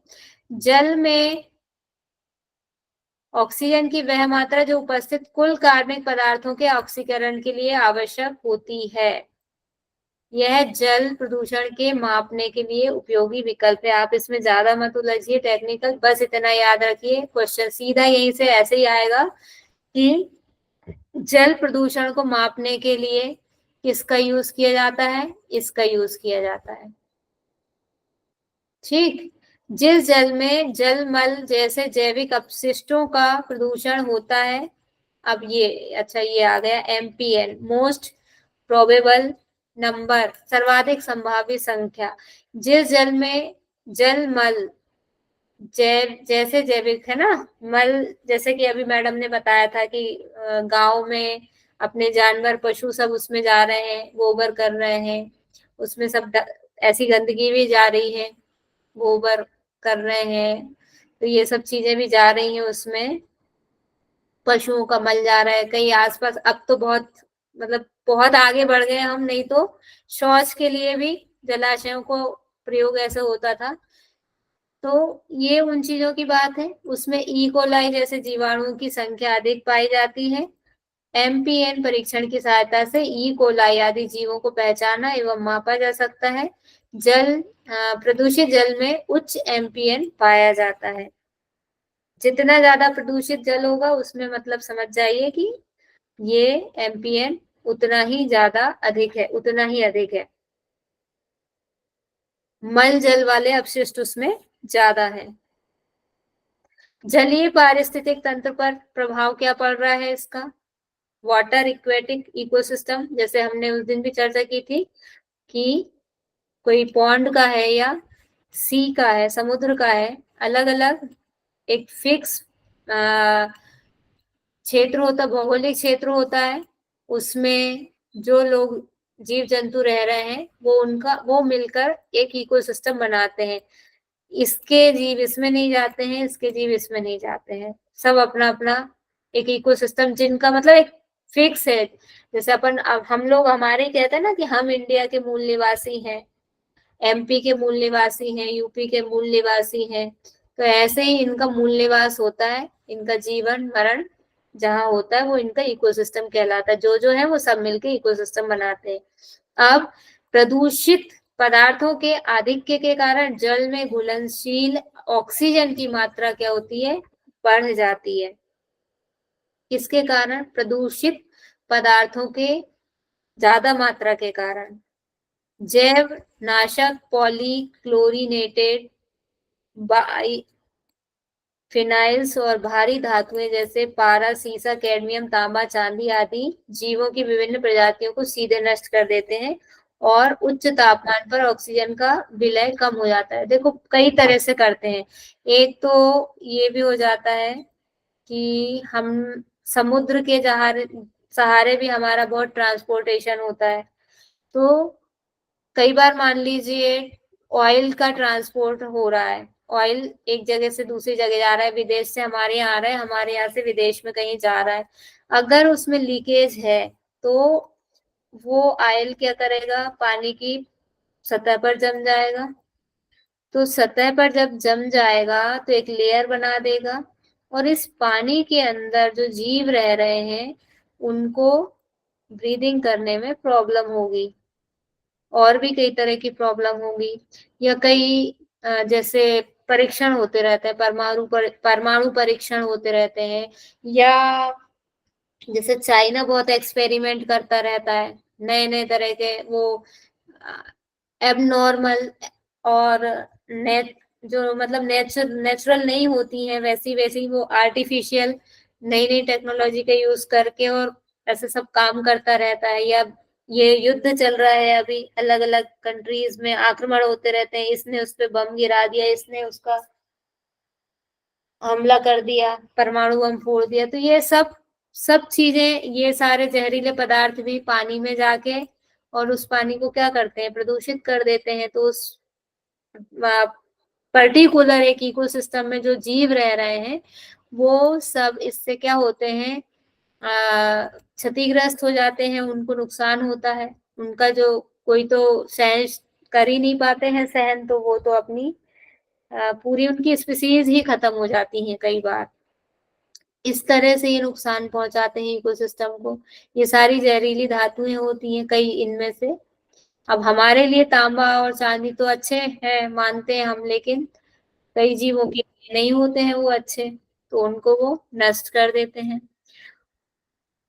जल में ऑक्सीजन की वह मात्रा जो उपस्थित कुल कार्बनिक पदार्थों के ऑक्सीकरण के लिए आवश्यक होती है। यह जल प्रदूषण के मापने के लिए उपयोगी विकल्प है। आप इसमें ज्यादा मत उलझिए टेक्निकल, बस इतना याद रखिए, क्वेश्चन सीधा यहीं से ऐसे ही आएगा कि जल प्रदूषण को मापने के लिए किसका यूज किया जाता है, इसका यूज किया जाता है, ठीक। जिस जल में जलमल जैसे जैविक अपशिष्टों का प्रदूषण होता है, अब ये अच्छा ये आ गया MPN, मोस्ट प्रोबेबल नंबर, सर्वाधिक संभावित संख्या। जिस जल में जलमल जैसे जैविक है ना, मल जैसे कि अभी मैडम ने बताया था कि गांव में अपने जानवर पशु सब उसमें जा रहे हैं, गोबर कर रहे हैं, उसमें सब ऐसी गंदगी भी जा रही है, गोबर कर रहे हैं, तो ये सब चीजें भी जा रही हैं उसमें, पशुओं का मल जा रहा है कहीं आसपास। अब तो बहुत मतलब बहुत आगे बढ़ गए हम, नहीं तो शौच के लिए भी जलाशयों को प्रयोग ऐसे होता था। तो ये उन चीजों की बात है, उसमें कोलाई जैसे जीवाणुओं की संख्या अधिक पाई जाती है। MPN परीक्षण की सहायता से कोलाई आदि जीवों को पहचाना एवं मापा जा सकता है। प्रदूषित जल में उच्च MPN पाया जाता है। जितना ज्यादा प्रदूषित जल होगा उसमें मतलब समझ जाइए कि ये MPN उतना ही ज्यादा अधिक है, उतना ही अधिक है, मल जल वाले अपशिष्ट उसमें ज्यादा है। जलीय पारिस्थितिक तंत्र पर प्रभाव क्या पड़ रहा है इसका, वाटर इक्वेटिक इकोसिस्टम, जैसे हमने उस दिन भी चर्चा की थी कि कोई पॉन्ड का है या सी का है, समुद्र का है, अलग अलग एक फिक्स क्षेत्र होता, भौगोलिक क्षेत्र होता है, उसमें जो लोग जीव जंतु रह रहे हैं वो मिलकर एक इकोसिस्टम बनाते हैं। इसके जीव इसमें नहीं जाते हैं, इसके जीव इसमें नहीं जाते हैं, सब अपना अपना एक इकोसिस्टम, जिनका मतलब एक फिक्स है। जैसे अपन हम लोग हमारे कहते हैं ना कि हम इंडिया के मूल निवासी हैं, MP के मूल निवासी हैं, UP के मूल निवासी हैं, तो ऐसे ही इनका मूल निवास होता है, इनका जीवन मरण जहाँ होता है वो इनका इकोसिस्टम कहलाता है, जो है वो सब मिलके इकोसिस्टम बनाते हैं। अब प्रदूषित पदार्थों के आधिक्य के कारण जल में घुलनशील ऑक्सीजन की मात्रा क्या होती है, बढ़ जाती है। किसके कारण, प्रदूषित पदार्थों के ज्यादा मात्रा के कारण। जैव नाशक पॉलीक्लोरिनेटेड फिनाइल्स और भारी धातुएं जैसे पारा, सीसा, कैडमियम, तांबा, चांदी आदि जीवों की विभिन्न प्रजातियों को सीधे नष्ट कर देते हैं और उच्च तापमान पर ऑक्सीजन का विलय कम हो जाता है। देखो कई तरह से करते हैं, एक तो ये भी हो जाता है कि हम समुद्र के सहारे भी हमारा बहुत ट्रांसपोर्टेशन होता है, तो कई बार मान लीजिए ऑयल का ट्रांसपोर्ट हो रहा है, ऑयल एक जगह से दूसरी जगह जा रहा है, विदेश से हमारे यहाँ आ रहा है, हमारे यहाँ से विदेश में कहीं जा रहा है, अगर उसमें लीकेज है तो वो ऑयल क्या करेगा, पानी की सतह पर जम जाएगा। तो सतह पर जब जम जाएगा तो एक लेयर बना देगा, और इस पानी के अंदर जो जीव रह रहे हैं उनको ब्रीदिंग करने में प्रॉब्लम होगी, और भी कई तरह की प्रॉब्लम होगी। या कई जैसे परीक्षण होते रहते हैं, परमाणु परीक्षण होते रहते हैं, या जैसे चाइना बहुत एक्सपेरिमेंट करता रहता है, नए नए तरह के वो एबनॉर्मल और नेट जो मतलब नेचुरल नहीं होती हैं, वैसी वैसी वो आर्टिफिशियल नई नई टेक्नोलॉजी का यूज करके और ऐसे सब काम करता रहता है। या ये युद्ध चल रहा है अभी, अलग अलग कंट्रीज में आक्रमण होते रहते हैं, इसने उस पे बम गिरा दिया, इसने उसका हमला कर दिया, परमाणु बम फोड़ दिया। तो ये सब चीजें, ये सारे जहरीले पदार्थ भी पानी में जाके और उस पानी को क्या करते हैं, प्रदूषित कर देते हैं। तो उस पर्टिकुलर एक इकोसिस्टम में जो जीव रह रहे हैं वो सब इससे क्या होते हैं, क्षतिग्रस्त हो जाते हैं, उनको नुकसान होता है। उनका जो कोई तो सहन कर ही नहीं पाते हैं सहन, तो वो तो अपनी पूरी उनकी स्पीसीज ही खत्म हो जाती हैं कई बार। इस तरह से ये नुकसान पहुंचाते हैं इकोसिस्टम को। ये सारी जहरीली धातुएं होती हैं कई इनमें से। अब हमारे लिए तांबा और चांदी तो अच्छे हैं मानते हैं हम, लेकिन कई जीवों के लिए नहीं होते हैं वो अच्छे, तो उनको वो नष्ट कर देते हैं।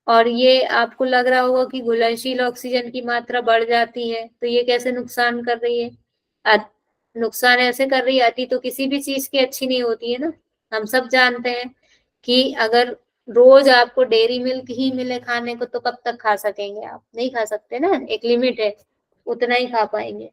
और ये आपको लग रहा होगा कि घुलनशील ऑक्सीजन की मात्रा बढ़ जाती है, तो ये कैसे नुकसान कर रही है? नुकसान ऐसे कर रही है, अति तो किसी भी चीज की अच्छी नहीं होती है ना। हम सब जानते हैं कि अगर रोज आपको डेयरी मिल्क ही मिले खाने को तो कब तक खा सकेंगे आप? नहीं खा सकते ना, एक लिमिट है, उतना ही खा पाएंगे।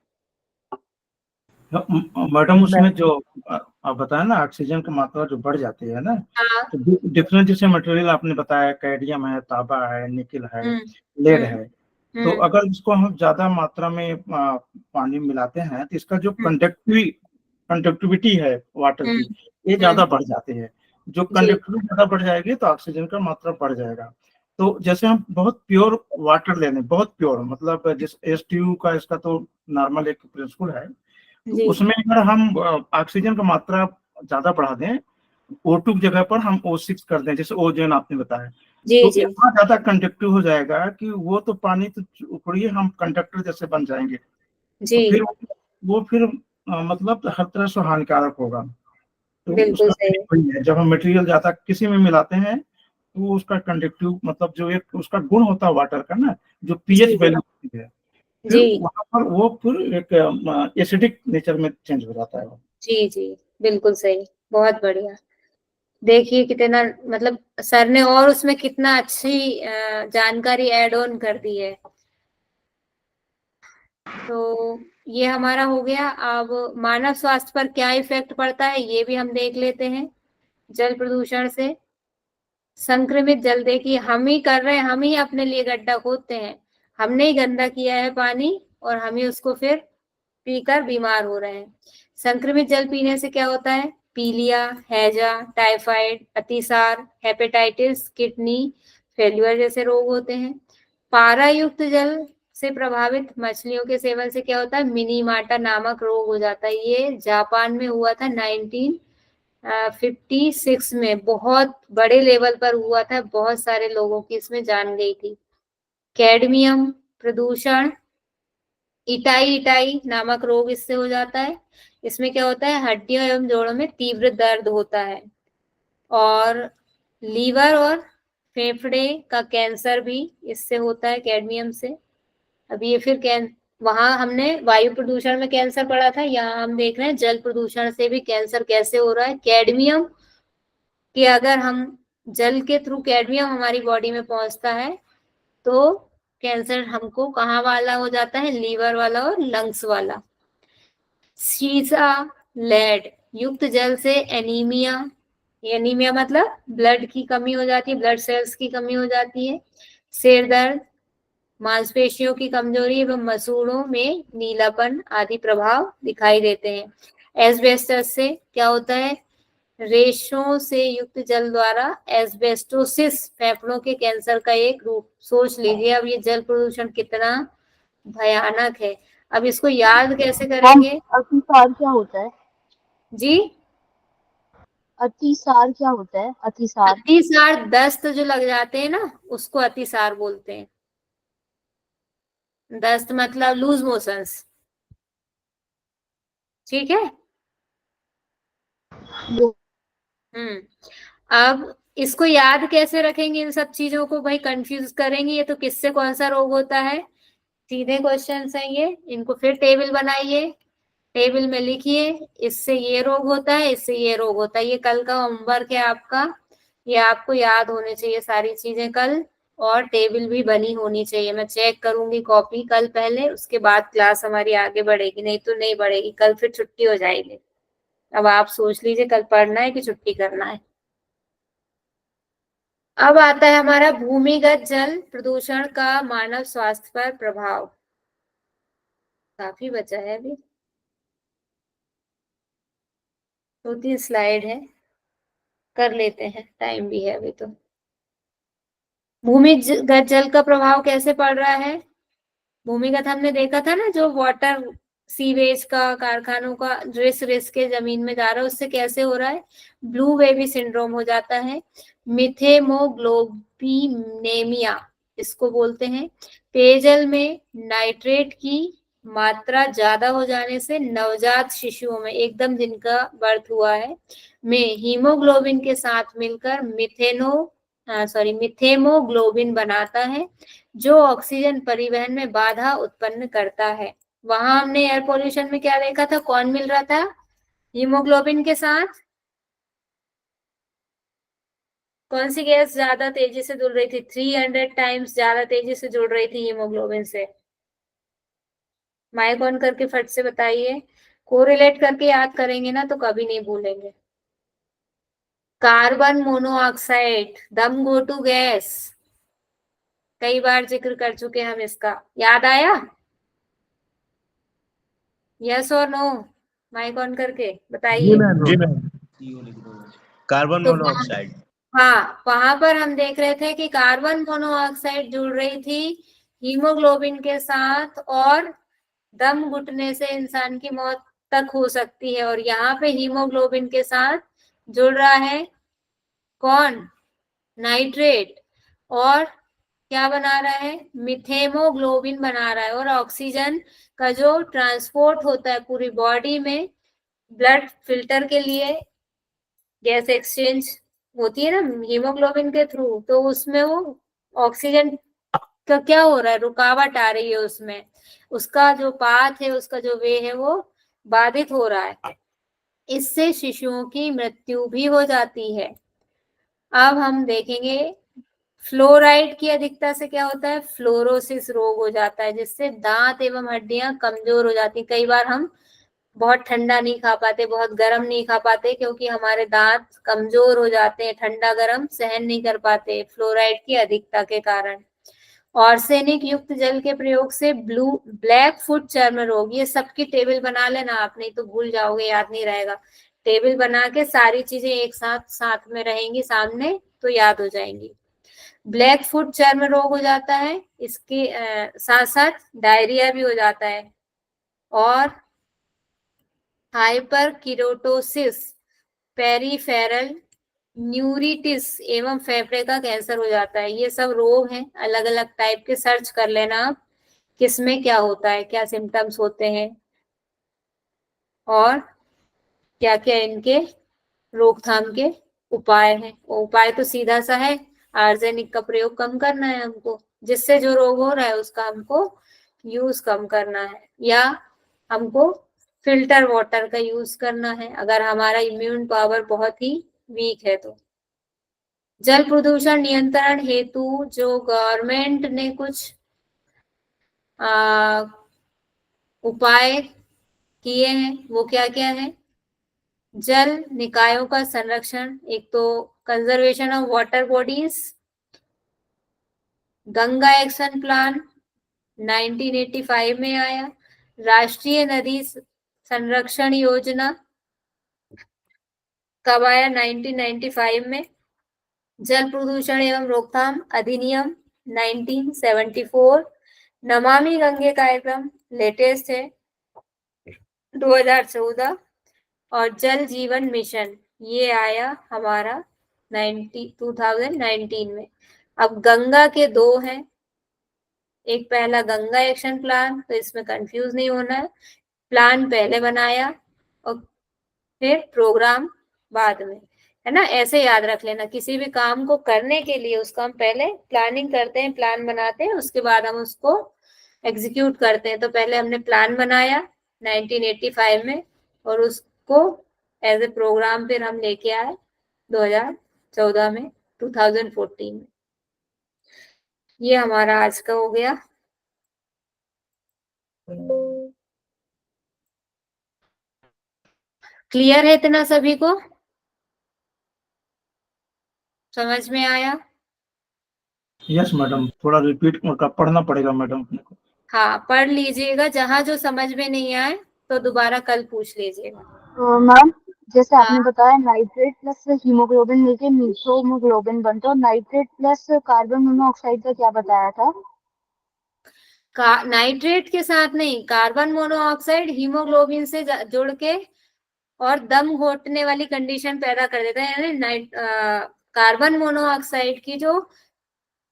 मैडम उसमें जो आप बताया ना ऑक्सीजन की मात्रा जो बढ़ जाती है ना, हाँ। तो डिफरेंट जैसे मटेरियल आपने बताया, कैडमियम है, तांबा है, निकिल है, लेड है, तो अगर इसको हम ज्यादा मात्रा में पानी मिलाते हैं तो इसका जो कंडक्टिविटी है वाटर की, ये ज्यादा बढ़ जाती है। जो कंडक्टिविटी ज्यादा बढ़ जाएगी तो ऑक्सीजन का मात्रा बढ़ जाएगा। तो जैसे हम बहुत प्योर वाटर लेने, बहुत प्योर मतलब जिस STU का इसका तो नॉर्मल एक प्रिंसिपल है, तो उसमें अगर हम ऑक्सीजन का मात्रा ज्यादा बढ़ा दें, O2 की जगह पर हम O6 कर दें, जैसे ओजोन आपने बताया, तो इतना ज्यादा कंडक्टिव हो जाएगा कि वो तो पानी तो छोड़िए, हम कंडक्टर जैसे बन जाएंगे। तो फिर वो फिर मतलब हर तरह से हानिकारक होगा। तो उसका वही है, जब हम मटेरियल ज्यादा किसी में मिलाते हैं तो उसका कंडक्टिव मतलब जो एक उसका गुण होता है वाटर का ना, जो pH वैल्यू होती है, फिर वहां पर वो फिर एक एसिडिक नेचर में चेंज हो जाता है। जी जी, बिल्कुल सही, बहुत बढ़िया। देखिए कितना मतलब सर ने और उसमें कितना अच्छी जानकारी ऐड ऑन कर दी है। तो ये हमारा हो गया। अब मानव स्वास्थ्य पर क्या इफेक्ट पड़ता है ये भी हम देख लेते हैं जल प्रदूषण से। संक्रमित जल, देखिए हम ही कर रहे हैं, हम ही अपने लिए गड्ढा खोदते हैं, हमने ही गंदा किया है पानी और हम ही उसको फिर पीकर बीमार हो रहे हैं। संक्रमित जल पीने से क्या होता है? पीलिया, हैजा, टाइफाइड, अतिसार, हेपेटाइटिस, किडनी फेल्यूर जैसे रोग होते हैं। पारा युक्त जल से प्रभावित मछलियों के सेवन से क्या होता है? मिनीमाटा नामक रोग हो जाता है। ये जापान में हुआ था 1956 में, बहुत बड़े लेवल पर हुआ था, बहुत सारे लोगों की इसमें जान गई थी। कैडमियम प्रदूषण, इटाई नामक रोग इससे हो जाता है। इसमें क्या होता है? हड्डियों एवं जोड़ों में तीव्र दर्द होता है। और लीवर और फेफड़े का कैंसर भी इससे होता है कैडमियम से। अब ये फिर वहां हमने वायु प्रदूषण में कैंसर पढ़ा था, यहाँ हम देख रहे हैं जल प्रदूषण से भी कैंसर कैसे हो रहा है। कैडमियम कि अगर हम जल के थ्रू कैडमियम हमारी बॉडी में पहुंचता है तो कैंसर हमको कहाँ वाला हो जाता है? लीवर वाला और लंग्स वाला। सीसा लेड युक्त जल से एनीमिया, एनीमिया मतलब ब्लड की कमी हो जाती है, ब्लड सेल्स की कमी हो जाती है। सिर दर्द, मांसपेशियों की कमजोरी एवं मसूड़ों में नीलापन आदि प्रभाव दिखाई देते हैं। एस्बेस्टस से क्या होता है? रेशों से युक्त जल द्वारा एस्बेस्टोसिस फेफड़ों के कैंसर का एक रूप। सोच लीजिए अब ये जल प्रदूषण कितना भयानक है। अब इसको याद कैसे करेंगे? अतिसार क्या होता है? जी, अतिसार क्या होता है? अतिसार। अतिसार दस्त जो लग जाते हैं ना, उसको अतिसार बोलते हैं। दस्त मतलब लूज मोशंस, ठीक है। अब इसको याद कैसे रखेंगे? इन सब चीजों को भाई कंफ्यूज करेंगे ये तो किससे कौन सा रोग होता है। सीधे क्वेश्चन है ये, इनको फिर टेबल बनाइए, टेबल में लिखिए इससे ये रोग होता है, इससे ये रोग होता है। ये कल का होमवर्क है आपका, ये आपको याद होने चाहिए सारी चीजें कल, और टेबल भी बनी होनी चाहिए। मैं चेक करूंगी कॉपी कल पहले, उसके बाद क्लास हमारी आगे बढ़ेगी, नहीं तो नहीं बढ़ेगी। कल फिर छुट्टी हो जाएगी। अब आप सोच लीजिए कल पढ़ना है कि छुट्टी करना है। अब आता है हमारा भूमिगत जल प्रदूषण का मानव स्वास्थ्य पर प्रभाव। काफी बचा है अभी, 2-3 स्लाइड है, कर लेते हैं, टाइम भी है अभी तो। भूमिगत जल का प्रभाव कैसे पड़ रहा है? भूमिगत हमने देखा था ना, जो वाटर सीवेज का, कारखानों का रिस रिस के जमीन में जा रहा है, उससे कैसे हो रहा है? ब्लू बेबी सिंड्रोम हो जाता है, मिथेमोग्लोबिनेमिया इसको बोलते हैं। पेयजल में नाइट्रेट की मात्रा ज्यादा हो जाने से नवजात शिशुओं में, एकदम जिनका बर्थ हुआ है, में हीमोग्लोबिन के साथ मिलकर मिथेमोग्लोबिन बनाता है, जो ऑक्सीजन परिवहन में बाधा उत्पन्न करता है। वहां हमने एयर पोल्यूशन में क्या देखा था? कौन मिल रहा था हीमोग्लोबिन के साथ? कौन सी गैस ज्यादा तेजी से जुड़ रही थी? 300 टाइम्स ज्यादा तेजी से जुड़ रही थी हीमोग्लोबिन से। माइक ऑन करके फट से बताइए, कोरिलेट करके याद करेंगे ना तो कभी नहीं भूलेंगे। कार्बन मोनोऑक्साइड, दम घोटू गैस, कई बार जिक्र कर चुके हम इसका, याद आया? यस और नो? माइक ऑन करके बताइए। जी मैम। कार्बन तो मोनोऑक्साइड। हाँ, वहां पर हम देख रहे थे कि कार्बन मोनोऑक्साइड जुड़ रही थी हीमोग्लोबिन के साथ, और दम घुटने से इंसान की मौत तक हो सकती है। और यहाँ पे हीमोग्लोबिन के साथ जुड़ रहा है कौन? नाइट्रेट। और क्या बना रहा है? मिथेमोग्लोबिन बना रहा है। और ऑक्सीजन का जो ट्रांसपोर्ट होता है पूरी बॉडी में, ब्लड फिल्टर के लिए गैस एक्सचेंज होती है ना हीमोग्लोबिन के थ्रू, तो उसमें वो ऑक्सीजन का क्या हो रहा है? रुकावट आ रही है उसमें, उसका जो पाथ है, उसका जो वे है, वो बाधित हो रहा है। इससे शिशुओं की मृत्यु भी हो जाती है। अब हम देखेंगे फ्लोराइड की अधिकता से क्या होता है? फ्लोरोसिस रोग हो जाता है, जिससे दांत एवं हड्डियां कमजोर हो जाती। कई बार हम बहुत ठंडा नहीं खा पाते, बहुत गर्म नहीं खा पाते, क्योंकि हमारे दांत कमजोर हो जाते हैं, ठंडा गर्म सहन नहीं कर पाते फ्लोराइड की अधिकता के कारण। आर्सेनिक युक्त जल के प्रयोग से ब्लैक फुट चर्म रोग, ये सबकी टेबल बना लेना आप, नहीं तो भूल जाओगे, याद नहीं रहेगा। टेबल बना के सारी चीजें एक साथ साथ में रहेंगी सामने तो याद हो जाएंगी। ब्लैक फुट चर्म रोग हो जाता है, इसके साथ साथ डायरिया भी हो जाता है। और हाइपरकीटोसिस, पेरिफेरल न्यूरिटिस एवं फेफड़े का कैंसर हो जाता है। ये सब रोग हैं, अलग अलग टाइप के, सर्च कर लेना आप किसमें क्या होता है, क्या सिम्टम्स होते हैं, और क्या क्या इनके रोकथाम के उपाय हैं। उपाय तो सीधा सा है, आर्सेनिक का प्रयोग कम करना है हमको, जिससे जो रोग हो रहा है उसका हमको यूज कम करना है, या हमको फिल्टर वाटर का यूज करना है अगर हमारा इम्यून पावर बहुत ही वीक है तो। जल प्रदूषण नियंत्रण हेतु जो गवर्नमेंट ने कुछ उपाय किए हैं वो क्या क्या है? जल निकायों का संरक्षण, एक तो conservation of water bodies, Ganga action plan, 1985 में आया। राष्ट्रीय नदी संरक्षण योजना कब आया? 1995 में। जल प्रदूषण एवं रोकथाम अधिनियम 1974। नमामि गंगे कार्यक्रम लेटेस्ट है 2014। और जल जीवन मिशन ये आया हमारा 2019 में। अब गंगा के दो हैं, एक पहला गंगा एक्शन प्लान, तो इसमें कंफ्यूज नहीं होना है, प्लान पहले बनाया और फिर प्रोग्राम बाद में, है ना। ऐसे याद रख लेना, किसी भी काम को करने के लिए उसका हम पहले प्लानिंग करते हैं, प्लान बनाते हैं, उसके बाद हम उसको एग्जीक्यूट करते हैं। तो पहले हमने प्लान बनाया 1985 में और उसको एज ए प्रोग्राम फिर हम लेके आए 2014 में, 2014 में। ये हमारा आज का हो गया। क्लियर है इतना सभी को? समझ में आया? यस मैडम, थोड़ा रिपीट पढ़ना पड़ेगा मैडम अपने को। हाँ, पढ़ लीजिएगा, जहां जो समझ में नहीं आए तो दोबारा कल पूछ लीजिएगा। तो मैम जैसे आपने हाँ। बताया नाइट्रेट प्लस हीमोग्लोबिन मिलके मीथोमोग्लोबिन बनता है, और नाइट्रेट प्लस कार्बन मोनोऑक्साइड का क्या बताया था? नाइट्रेट के साथ नहीं, कार्बन मोनोऑक्साइड हीमोग्लोबिन से जुड़ के और दम घोटने वाली कंडीशन पैदा कर देता है। यानी कार्बन मोनोऑक्साइड की जो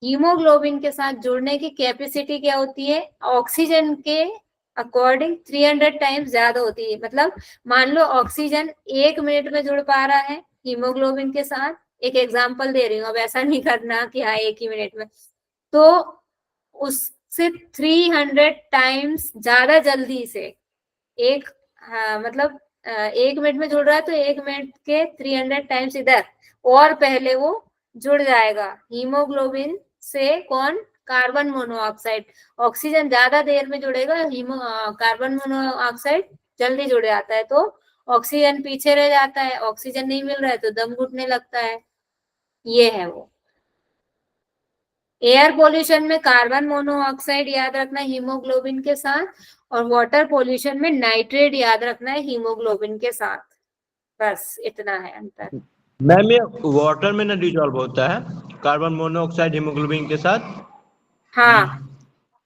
हीमोग्लोबिन के साथ जुड़ने की कैपेसिटी क्या होती है? ऑक्सीजन के अकॉर्डिंग 300 टाइम्स ज्यादा होती है। मतलब मान लो ऑक्सीजन 1 मिनट में जुड़ पा रहा है हीमोग्लोबिन के साथ, एक एग्जांपल दे रही हूँ, अब ऐसा नहीं करना कि हाँ 1 ही मिनट में, तो उससे 300 टाइम्स ज्यादा जल्दी से एक, हाँ मतलब 1 मिनट में जुड़ रहा है तो 1 मिनट के 300 टाइम्स इधर और पहले वो जुड़ जाएगा हीमोग्लोबिन से। कौन? Carbon monoxide. ऑक्सीजन ज्यादा देर में जुड़ेगा, कार्बन मोनोऑक्साइड जल्दी जुड़ जाता है, तो ऑक्सीजन पीछे रह जाता है, ऑक्सीजन नहीं मिल रहा है तो दम घुटने लगता है। ये है वो। एयर पोल्यूशन में कार्बन मोनोऑक्साइड याद रखना हीमोग्लोबिन के साथ, और वाटर पोल्यूशन में नाइट्रेट याद रखना है हीमोग्लोबिन के साथ। बस इतना है अंतर। मैम ये वाटर में ना डिजॉल्व होता है कार्बन मोनोऑक्साइड हीमोग्लोबिन के साथ? हाँ,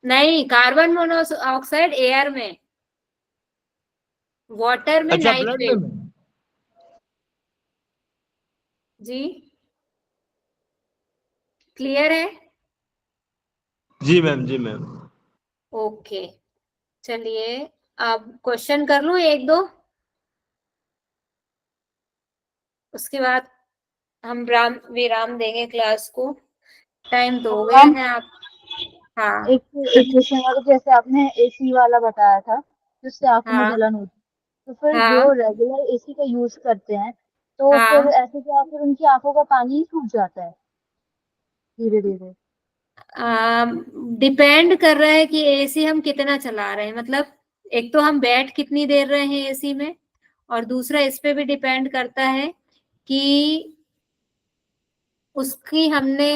नहीं, कार्बन मोनोऑक्साइड एयर में, वाटर में अच्छा, ब्लड नाइट्रेट। में? जी, क्लियर है? जी मैम, जी मैम। ओके, चलिए अब क्वेश्चन कर लूं एक दो, उसके बाद हम विराम देंगे क्लास को। टाइम तो हो गया मैम है आप। हाँ एक एक क्वेश्चन है, जैसे आपने एसी वाला बताया था जिससे आंखों में हाँ जलन होती है, तो फिर जो हाँ रेगुलर एसी का यूज करते हैं तो फिर हाँ। ऐसे क्या फिर उनकी आंखों का पानी ही छूट जाता है धीरे धीरे? डिपेंड कर रहा है कि एसी हम कितना चला रहे हैं, मतलब एक तो हम बैठ कितनी देर रहे हैं एसी में, और दूसरा इस पे भी डिपेंड करता है कि उसकी हमने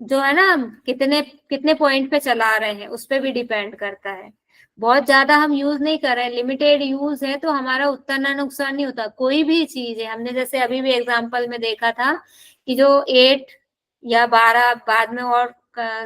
जो है ना, हम कितने कितने पॉइंट पे चला रहे हैं उस पे भी डिपेंड करता है। बहुत ज्यादा हम यूज नहीं कर रहे हैं, लिमिटेड यूज है, तो हमारा उतना नुकसान नहीं होता। कोई भी चीज है, हमने जैसे अभी भी एग्जांपल में देखा था कि जो 8 या 12 बाद में और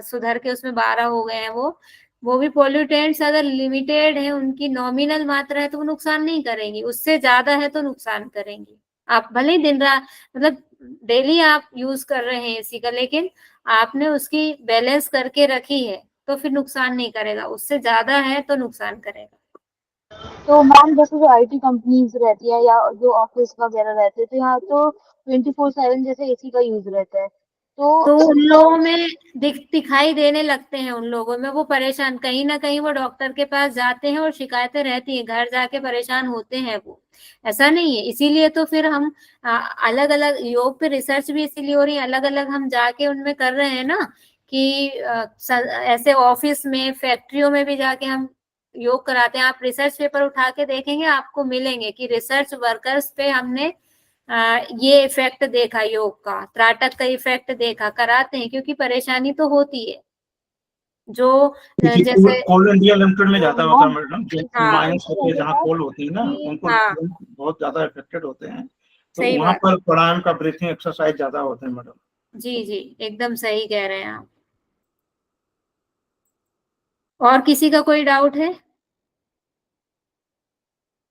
सुधर के उसमें 12 हो गए हैं, वो भी पोल्यूटेंट्स अगर लिमिटेड है, उनकी नॉमिनल मात्रा है तो वो नुकसान नहीं करेंगी, उससे ज्यादा है तो नुकसान करेंगी। आप भले ही दिन रात मतलब डेली आप यूज कर रहे हैं एसी का, लेकिन आपने उसकी बैलेंस करके रखी है तो फिर नुकसान नहीं करेगा, उससे ज्यादा है तो नुकसान करेगा। तो मैम जैसे जो आईटी कंपनीज रहती है या जो ऑफिस वगैरह रहते हैं, तो यहाँ तो 24/7 जैसे एसी का यूज रहता है, तो तो उन तो लोगों में दिखाई देने लगते हैं, उन लोगों में वो परेशान, कहीं ना कहीं वो डॉक्टर के पास जाते हैं और शिकायतें रहती हैं, घर जाके परेशान होते हैं वो। ऐसा नहीं है, इसीलिए तो फिर हम अलग अलग योग पे रिसर्च भी इसीलिए हो रही है, अलग अलग हम जाके उनमें कर रहे हैं ना, कि ऐसे ऑफिस में फैक्ट्रियों में भी जाके हम योग कराते हैं। आप रिसर्च पेपर उठा के देखेंगे, आपको मिलेंगे कि रिसर्च वर्कर्स पे हमने ये इफेक्ट देखा, योग का त्राटक का इफेक्ट देखा, कराते हैं क्योंकि परेशानी तो होती है। जो जैसे कोल इंडिया लिमिटेड में ज्यादा होता है मैडम, जो हाँ। माइंस होते हैं जहाँ कोल होती है ना, उनको हाँ। बहुत ज्यादा इफेक्टेड होते हैं, तो सही वहाँ बात। पर प्राणायाम का ब्रीथिंग एक्सरसाइज ज्यादा होते हैं मैडम। जी जी, एकदम सही कह रहे हैं आप। और किसी का कोई डाउट है?